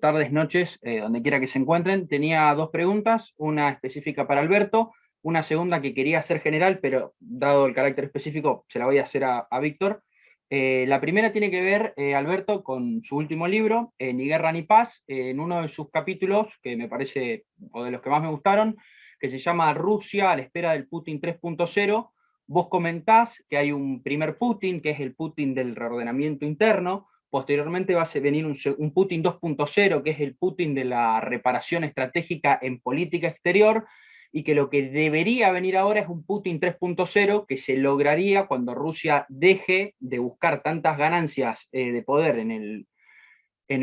tardes, noches, donde quiera que se encuentren. Tenía dos preguntas, una específica para Alberto, una segunda que quería hacer general, pero dado el carácter específico, se la voy a hacer a Víctor. La primera tiene que ver, Alberto, con su último libro, Ni Guerra ni Paz, en uno de sus capítulos, que me parece, o de los que más me gustaron, que se llama Rusia a la espera del Putin 3.0, vos comentás que hay un primer Putin, que es el Putin del reordenamiento interno, posteriormente va a venir un Putin 2.0, que es el Putin de la reparación estratégica en política exterior, y que lo que debería venir ahora es un Putin 3.0 que se lograría cuando Rusia deje de buscar tantas ganancias de poder en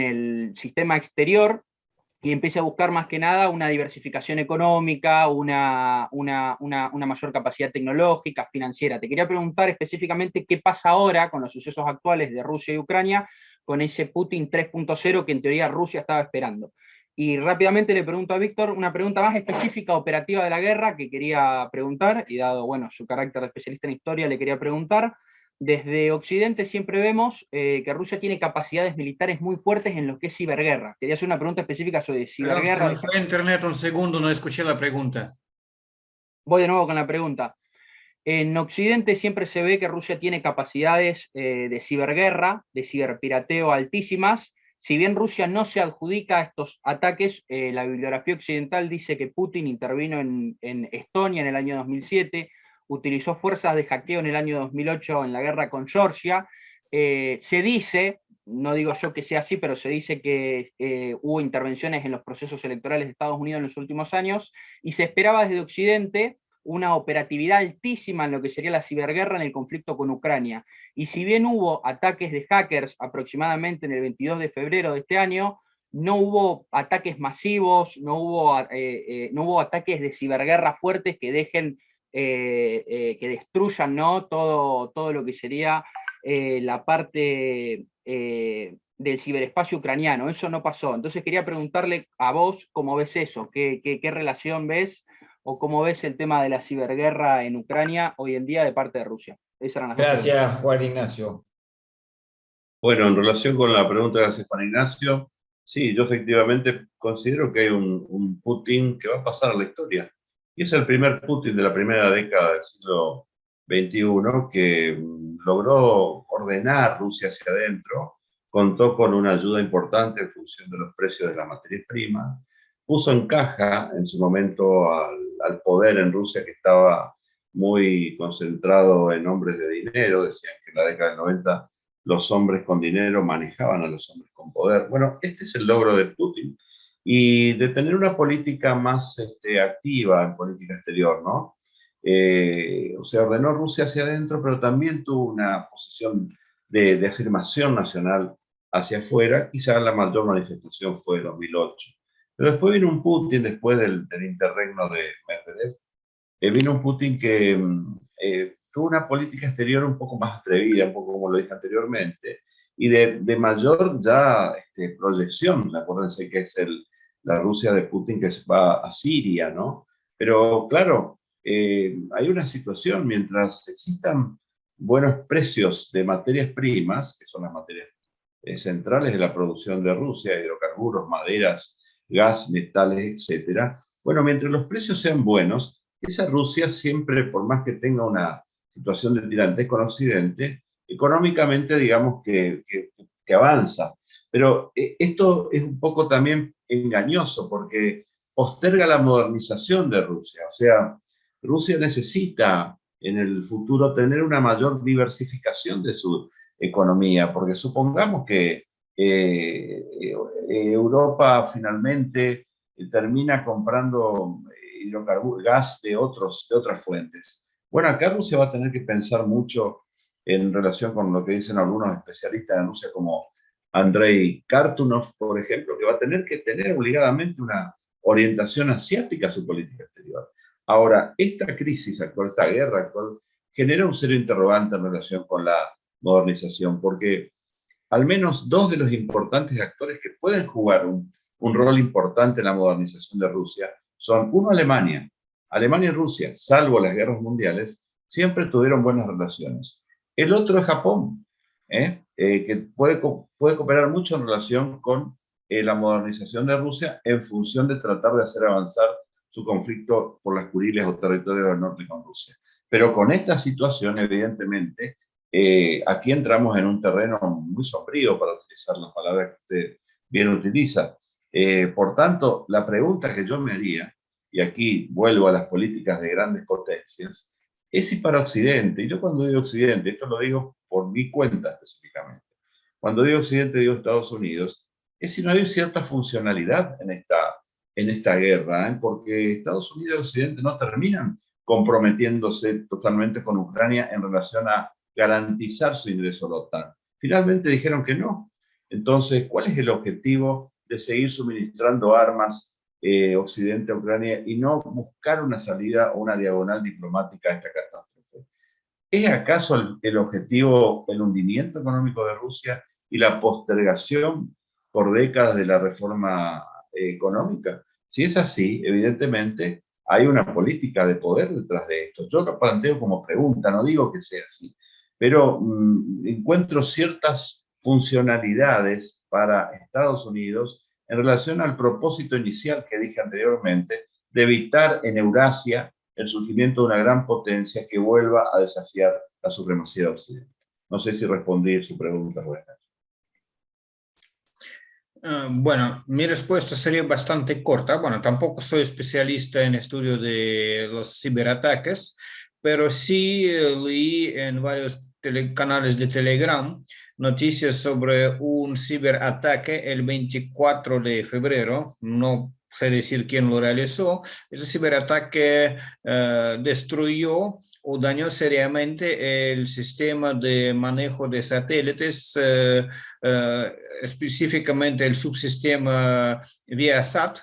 el sistema exterior y empiece a buscar más que nada una diversificación económica, una mayor capacidad tecnológica, financiera. Te quería preguntar específicamente qué pasa ahora con los sucesos actuales de Rusia y Ucrania, con ese Putin 3.0 que en teoría Rusia estaba esperando. Y rápidamente le pregunto a Víctor una pregunta más específica, operativa de la guerra, que quería preguntar, y dado bueno, su carácter de especialista en historia, le quería preguntar. Desde Occidente siempre vemos que Rusia tiene capacidades militares muy fuertes en lo que es ciberguerra. Quería hacer una pregunta específica sobre ciberguerra. Perdón, se me fue internet un segundo, no escuché la pregunta. Voy de nuevo con la pregunta. En Occidente siempre se ve que Rusia tiene capacidades de ciberguerra, de ciberpirateo altísimas. Si bien Rusia no se adjudica a estos ataques, la bibliografía occidental dice que Putin intervino en Estonia en el año 2007, utilizó fuerzas de hackeo en el año 2008 en la guerra con Georgia. Se dice, no digo yo que sea así, pero se dice que hubo intervenciones en los procesos electorales de Estados Unidos en los últimos años, y se esperaba desde Occidente una operatividad altísima en lo que sería la ciberguerra en el conflicto con Ucrania. Y si bien hubo ataques de hackers aproximadamente en el 22 de febrero de este año, no hubo ataques masivos, no hubo ataques de ciberguerra fuertes que dejen, que destruyan, ¿no?, todo lo que sería la parte del ciberespacio ucraniano. Eso no pasó. Entonces quería preguntarle a vos cómo ves eso, qué relación ves, o cómo ves el tema de la ciberguerra en Ucrania hoy en día de parte de Rusia. Esas eran las dos preguntas. Gracias, Juan Ignacio. Bueno, en relación con la pregunta que hace Juan Ignacio, sí, yo efectivamente considero que hay un Putin que va a pasar a la historia. Y es el primer Putin de la primera década del siglo XXI que logró ordenar Rusia hacia adentro, contó con una ayuda importante en función de los precios de las materias primas, puso en caja en su momento al poder en Rusia, que estaba muy concentrado en hombres de dinero. Decían que en la década del 90 los hombres con dinero manejaban a los hombres con poder. Bueno, este es el logro de Putin. Y de tener una política más activa en política exterior, ¿no? O sea, ordenó Rusia hacia adentro, pero también tuvo una posición de afirmación nacional hacia afuera. Quizá la mayor manifestación fue en 2008. Pero después vino un Putin, después del interregno de Medvedev, vino un Putin que tuvo una política exterior un poco más atrevida, un poco como lo dije anteriormente, y de mayor ya proyección. Acuérdense que es la Rusia de Putin que va a Siria, ¿no? Pero claro, hay una situación, mientras existan buenos precios de materias primas, que son las materias centrales de la producción de Rusia, hidrocarburos, maderas, gas, metales, etcétera. Bueno, mientras los precios sean buenos, esa Rusia siempre, por más que tenga una situación de tirantez con Occidente, económicamente digamos que avanza. Pero esto es un poco también engañoso porque posterga la modernización de Rusia. O sea, Rusia necesita en el futuro tener una mayor diversificación de su economía, porque supongamos que Europa finalmente termina comprando hidrocarburos, gas de otras fuentes. Bueno, acá Rusia va a tener que pensar mucho en relación con lo que dicen algunos especialistas en Rusia, como Andrei Kartunov, por ejemplo, que va a tener que tener obligadamente una orientación asiática a su política exterior. Ahora, esta crisis actual, esta guerra actual, genera un serio interrogante en relación con la modernización, porque al menos dos de los importantes actores que pueden jugar un rol importante en la modernización de Rusia son, uno, Alemania. Alemania y Rusia, salvo las guerras mundiales, siempre tuvieron buenas relaciones. El otro es Japón, que puede cooperar mucho en relación con la modernización de Rusia en función de tratar de hacer avanzar su conflicto por las Kuriles o territorios del norte con Rusia. Pero con esta situación, evidentemente, aquí entramos en un terreno muy sombrío, para utilizar las palabras que usted bien utiliza. Por tanto, la pregunta que yo me haría, y aquí vuelvo a las políticas de grandes potencias, es si para Occidente, y yo cuando digo Occidente, esto lo digo por mi cuenta específicamente, cuando digo Occidente digo Estados Unidos, es si no hay cierta funcionalidad en esta guerra, porque Estados Unidos y Occidente no terminan comprometiéndose totalmente con Ucrania en relación a garantizar su ingreso a la OTAN. Finalmente dijeron que no. Entonces, ¿cuál es el objetivo de seguir suministrando armas Occidente a Ucrania y no buscar una salida o una diagonal diplomática a esta catástrofe. ¿Es acaso el objetivo el hundimiento económico de Rusia y la postergación por décadas de la reforma económica? Si es así, evidentemente hay una política de poder detrás de esto. Yo lo planteo como pregunta, no digo que sea así, pero encuentro ciertas funcionalidades para Estados Unidos en relación al propósito inicial que dije anteriormente, de evitar en Eurasia el surgimiento de una gran potencia que vuelva a desafiar la supremacía de Occidente. No sé si respondí su pregunta, Renato. Bueno, mi respuesta sería bastante corta. Bueno, tampoco soy especialista en estudio de los ciberataques, pero sí leí en varios canales de Telegram noticias sobre un ciberataque el 24 de febrero. No sé decir quién lo realizó. El ciberataque destruyó o dañó seriamente el sistema de manejo de satélites, específicamente el subsistema Viasat,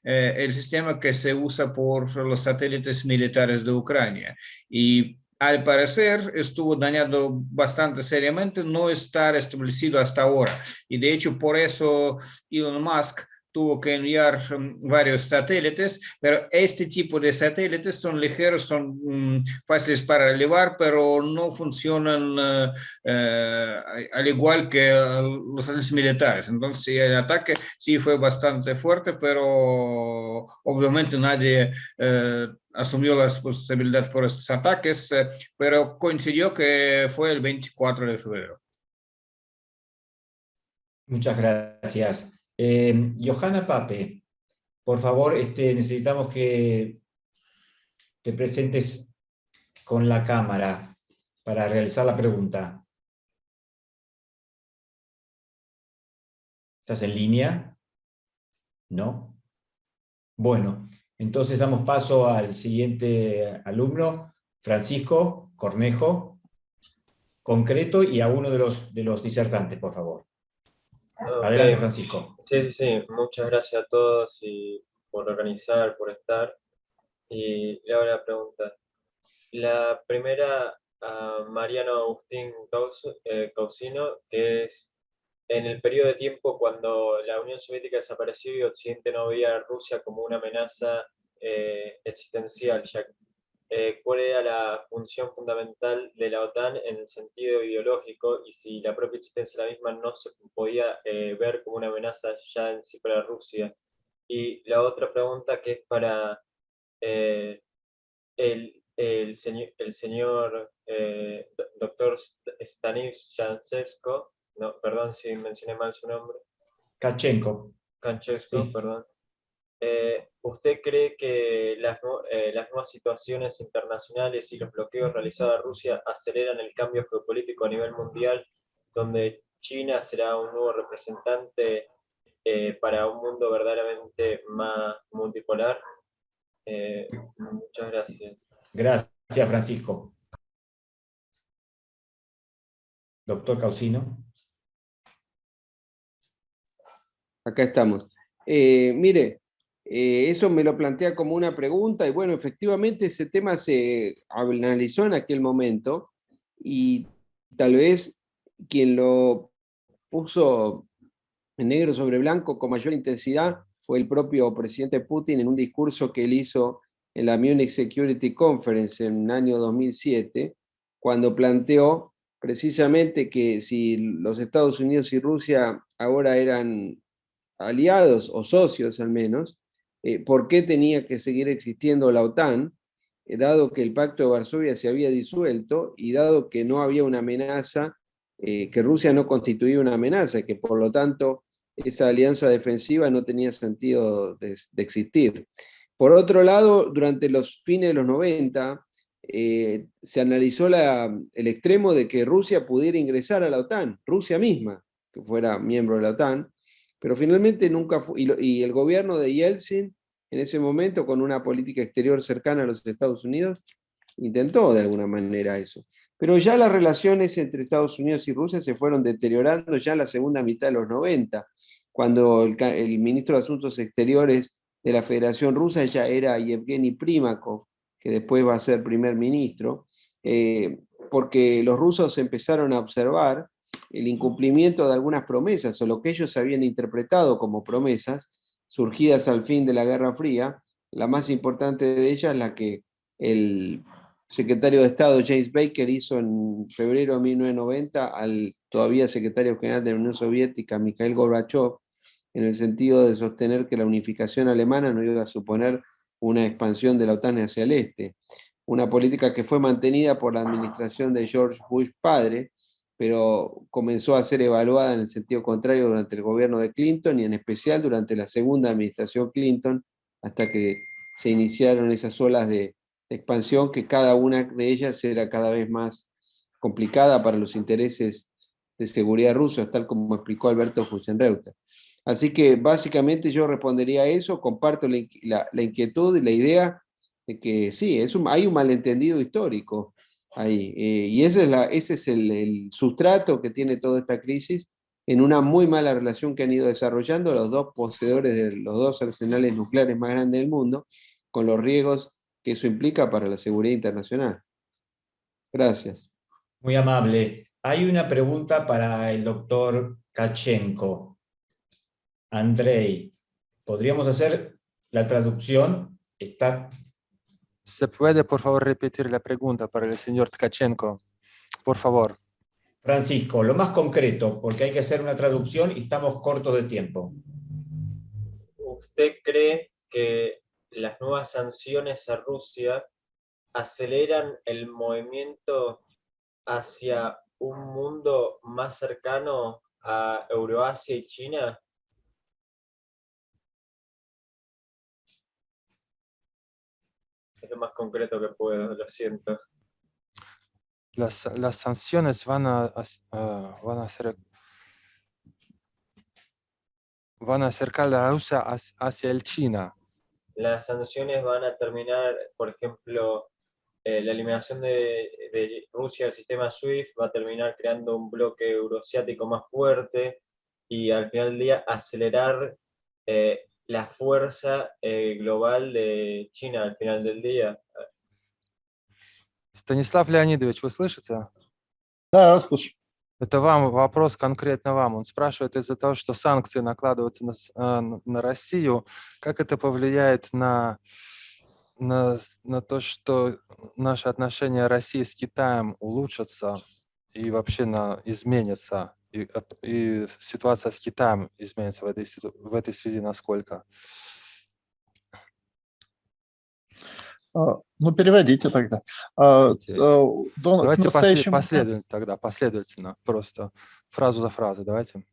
el sistema que se usa por los satélites militares de Ucrania. Y al parecer estuvo dañado bastante seriamente, no está restablecido hasta ahora. Y de hecho por eso Elon Musk tuvo que enviar varios satélites, pero este tipo de satélites son ligeros, son fáciles para elevar, pero no funcionan al igual que los satélites militares. Entonces el ataque sí fue bastante fuerte, pero obviamente nadie asumió la responsabilidad por estos ataques, pero coincidió que fue el 24 de febrero. Muchas gracias. Johanna Pape, por favor, necesitamos que te presentes con la cámara para realizar la pregunta. ¿Estás en línea? ¿No? Bueno, entonces damos paso al siguiente alumno, Francisco Cornejo, concreto, y a uno de los disertantes, por favor. Okay. Adelante, Francisco. Sí. Muchas gracias a todos y por organizar, por estar. Y le hago la pregunta. La primera a Mariano Agustín Causino, que es en el periodo de tiempo cuando la Unión Soviética desapareció y Occidente no veía a Rusia como una amenaza existencial, ya cuál era la función fundamental de la OTAN en el sentido ideológico y si la propia existencia de la misma no se podía ver como una amenaza ya en sí para Rusia. Y la otra pregunta que es para el señor doctor Stanis Jansesko, no, perdón si mencioné mal su nombre. Kanchenko. Kanchenko, Sí. perdón. ¿Usted cree que las nuevas situaciones internacionales y los bloqueos realizados a Rusia aceleran el cambio geopolítico a nivel mundial, donde China será un nuevo representante para un mundo verdaderamente más multipolar? Muchas gracias. Gracias, Francisco. Doctor Causino. Acá estamos. Mire, eso me lo plantea como una pregunta y bueno, efectivamente ese tema se analizó en aquel momento y tal vez quien lo puso en negro sobre blanco con mayor intensidad fue el propio presidente Putin en un discurso que él hizo en la Munich Security Conference en el año 2007, cuando planteó precisamente que si los Estados Unidos y Rusia ahora eran aliados o socios al menos, ¿por qué tenía que seguir existiendo la OTAN, dado que el Pacto de Varsovia se había disuelto y dado que no había una amenaza, que Rusia no constituía una amenaza, que por lo tanto esa alianza defensiva no tenía sentido de existir? Por otro lado, durante los fines de los 90, se analizó el extremo de que Rusia pudiera ingresar a la OTAN, Rusia misma, que fuera miembro de la OTAN, pero finalmente nunca fue, y el gobierno de Yeltsin, en ese momento, con una política exterior cercana a los Estados Unidos, intentó de alguna manera eso. Pero ya las relaciones entre Estados Unidos y Rusia se fueron deteriorando ya en la segunda mitad de los 90, cuando el ministro de Asuntos Exteriores de la Federación Rusa ya era Yevgeny Primakov, que después va a ser primer ministro, porque los rusos empezaron a observar el incumplimiento de algunas promesas, o lo que ellos habían interpretado como promesas, surgidas al fin de la Guerra Fría. La más importante de ellas, la que el secretario de Estado James Baker hizo en febrero de 1990 al todavía secretario general de la Unión Soviética, Mikhail Gorbachev, en el sentido de sostener que la unificación alemana no iba a suponer una expansión de la OTAN hacia el este. Una política que fue mantenida por la administración de George Bush padre, pero comenzó a ser evaluada en el sentido contrario durante el gobierno de Clinton y en especial durante la segunda administración Clinton, hasta que se iniciaron esas olas de expansión que cada una de ellas era cada vez más complicada para los intereses de seguridad rusos, tal como explicó Alberto Fusenreuter. Así que básicamente yo respondería a eso, comparto la inquietud y la idea de que sí, hay un malentendido histórico ahí, y ese es el sustrato que tiene toda esta crisis en una muy mala relación que han ido desarrollando los dos poseedores de los dos arsenales nucleares más grandes del mundo, con los riesgos que eso implica para la seguridad internacional. Gracias. Muy amable. Hay una pregunta para el doctor Tkachenko. Andrei, ¿podríamos hacer la traducción? ¿Se puede, por favor, repetir la pregunta para el señor Tkachenko? Por favor. Francisco, lo más concreto, porque hay que hacer una traducción y estamos cortos de tiempo. ¿Usted cree que las nuevas sanciones a Rusia aceleran el movimiento hacia un mundo más cercano a Euroasia y China? Es lo más concreto que puedo, lo siento. Las sanciones van a acercar a la Rusia hacia el China. Las sanciones van a terminar, por ejemplo, la eliminación de Rusia del sistema SWIFT va a terminar creando un bloque euroasiático más fuerte y al final del día acelerar la fuerza global de China al final del día. Станислав Леонидович, вы слышите? Да, слушай. Это вам вопрос конкретно вам. Он спрашивает из-за того, что санкции накладываются на Россию, как это повлияет на то, что наши отношения России с Китаем улучшатся и вообще изменятся, и ситуация с Китаем изменится в этой связи насколько? Ну, переводите тогда. Давайте настоящему... последовательно, просто фразу за фразой, давайте.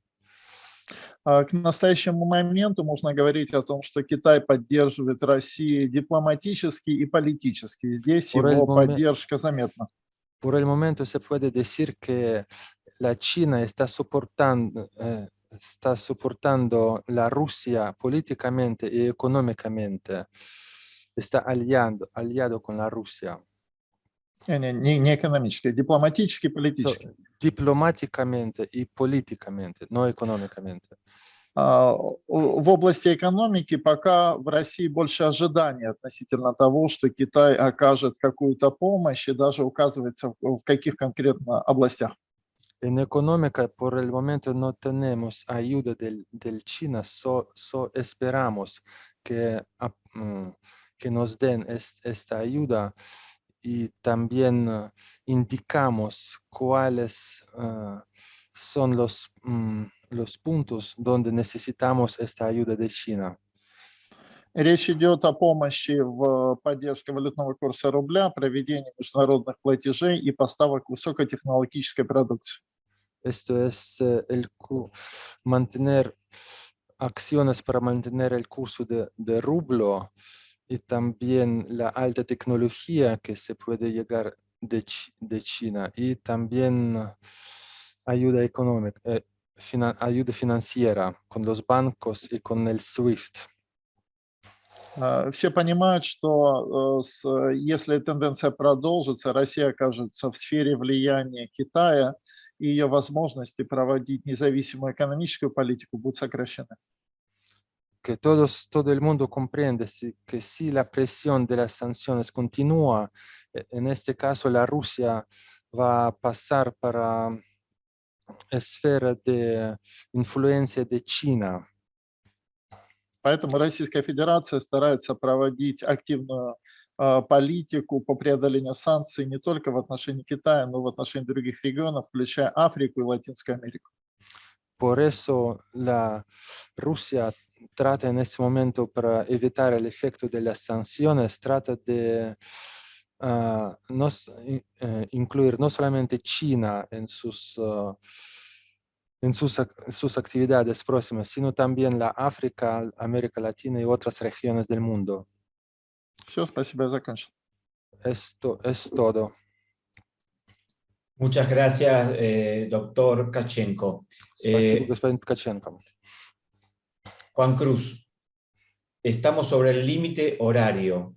К настоящему моменту можно говорить о том, что Китай поддерживает Россию дипломатически и политически. Здесь его поддержка заметна. Por el momento se puede decir que la China está soportando la Rusia políticamente y económicamente. Está aliado con la Rusia. Не экономически, дипломатически и политически. Diplomáticamente y políticamente, no económicamente. В области экономики пока в России больше ожиданий относительно того, что Китай окажет какую-то помощь и даже указывается в каких конкретно областях. En económica, por el momento no tenemos ayuda del China, esperamos que nos den esta ayuda y también indicamos cuáles son los puntos donde necesitamos esta ayuda de China. Речь идет о помощи в поддержке валютного курса рубля, проведении международных платежей и поставок высокотехнологической продукции. Esto es mantener acciones para mantener el curso de rublo y también la alta tecnología que se puede llegar de China y también ayuda económica, ayuda financiera con los bancos y con el SWIFT. Все понимают, что если тенденция продолжится, Россия окажется в сфере влияния Китая, и ее возможности проводить независимую экономическую политику будут сокращены. Que todo el mundo comprende que si la presión de las sanciones continúa, en este caso la Rusia va a pasar para esfera de influencia de China. Поэтому Российская Федерация старается проводить активную политику по преодолению санкций не только в отношении Китая, но и в отношении других регионов, включая Африку и Латинскую Америку. Por eso la Rusia trata en este momento, para evitar el efecto de las sanciones, trata de incluir no solamente China en sus actividades próximas, sino también la África, América Latina y otras regiones del mundo. Все, спасибо, я закончил. Esto es todo. Muchas gracias, doctor Tkachenko. Спасибо, господин Ткаченко. Juan Cruz, estamos sobre el límite horario.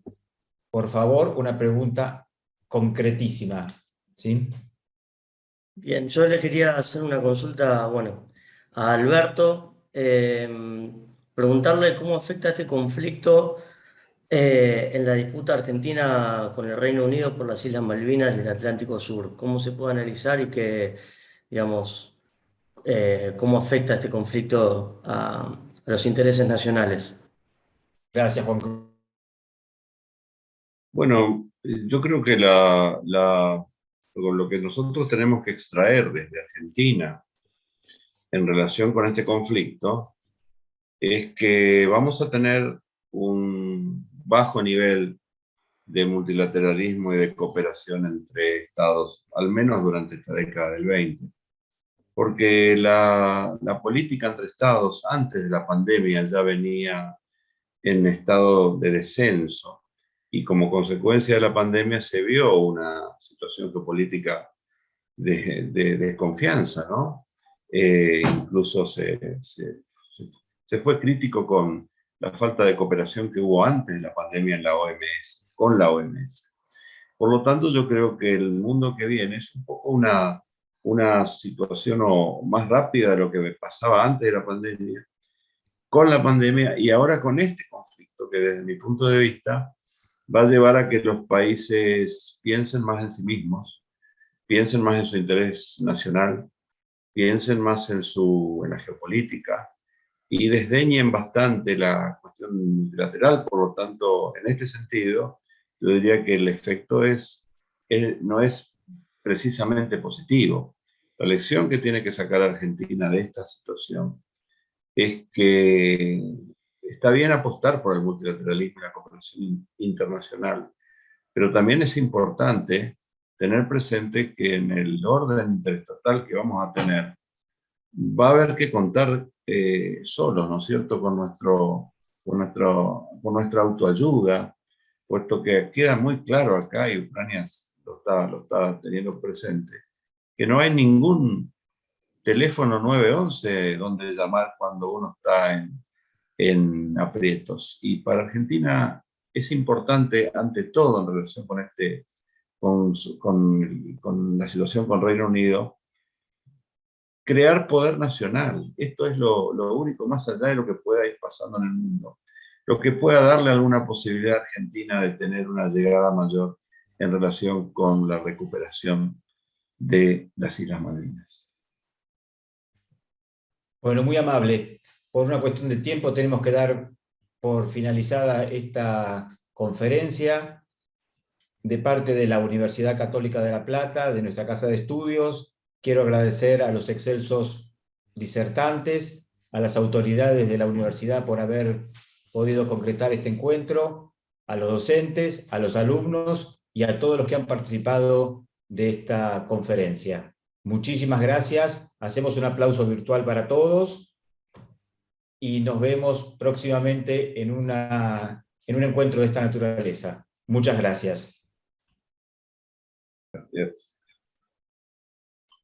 Por favor, una pregunta concretísima, ¿sí? Bien, yo le quería hacer una consulta, bueno, a Alberto, preguntarle cómo afecta este conflicto en la disputa argentina con el Reino Unido por las Islas Malvinas y el Atlántico Sur. ¿Cómo se puede analizar y que, digamos, cómo afecta este conflicto a los intereses nacionales? Gracias, Juan Cruz. Bueno, yo creo que lo que nosotros tenemos que extraer desde Argentina en relación con este conflicto es que vamos a tener un bajo nivel de multilateralismo y de cooperación entre estados, al menos durante esta década del 20. Porque la política entre estados antes de la pandemia ya venía en estado de descenso, y como consecuencia de la pandemia se vio una situación geopolítica de desconfianza, ¿no? Incluso se fue crítico con la falta de cooperación que hubo antes de la pandemia en la OMS, con la OMS. Por lo tanto, yo creo que el mundo que viene es un poco una situación más rápida de lo que pasaba antes de la pandemia, con la pandemia y ahora con este conflicto, que desde mi punto de vista va a llevar a que los países piensen más en sí mismos, piensen más en su interés nacional, piensen más en la geopolítica y desdeñen bastante la cuestión multilateral. Por lo tanto, en este sentido, yo diría que el efecto no es precisamente positivo. La lección que tiene que sacar Argentina de esta situación es que está bien apostar por el multilateralismo y la cooperación internacional, pero también es importante tener presente que en el orden interestatal que vamos a tener, va a haber que contar solos, ¿no es cierto?, con nuestra autoayuda, puesto que queda muy claro acá, y Ucrania lo está teniendo presente, que no hay ningún teléfono 911 donde llamar cuando uno está en aprietos. Y para Argentina es importante, ante todo en relación con la situación con Reino Unido, crear poder nacional. Esto es lo único, más allá de lo que pueda ir pasando en el mundo, lo que pueda darle alguna posibilidad a Argentina de tener una llegada mayor en relación con la recuperación de las Islas Malvinas. Bueno, muy amable. Por una cuestión de tiempo tenemos que dar por finalizada esta conferencia de parte de la Universidad Católica de La Plata, de nuestra Casa de Estudios. Quiero agradecer a los excelsos disertantes, a las autoridades de la universidad por haber podido concretar este encuentro, a los docentes, a los alumnos y a todos los que han participado de esta conferencia. Muchísimas gracias. Hacemos un aplauso virtual para todos y nos vemos próximamente en un encuentro de esta naturaleza. Muchas gracias. Gracias.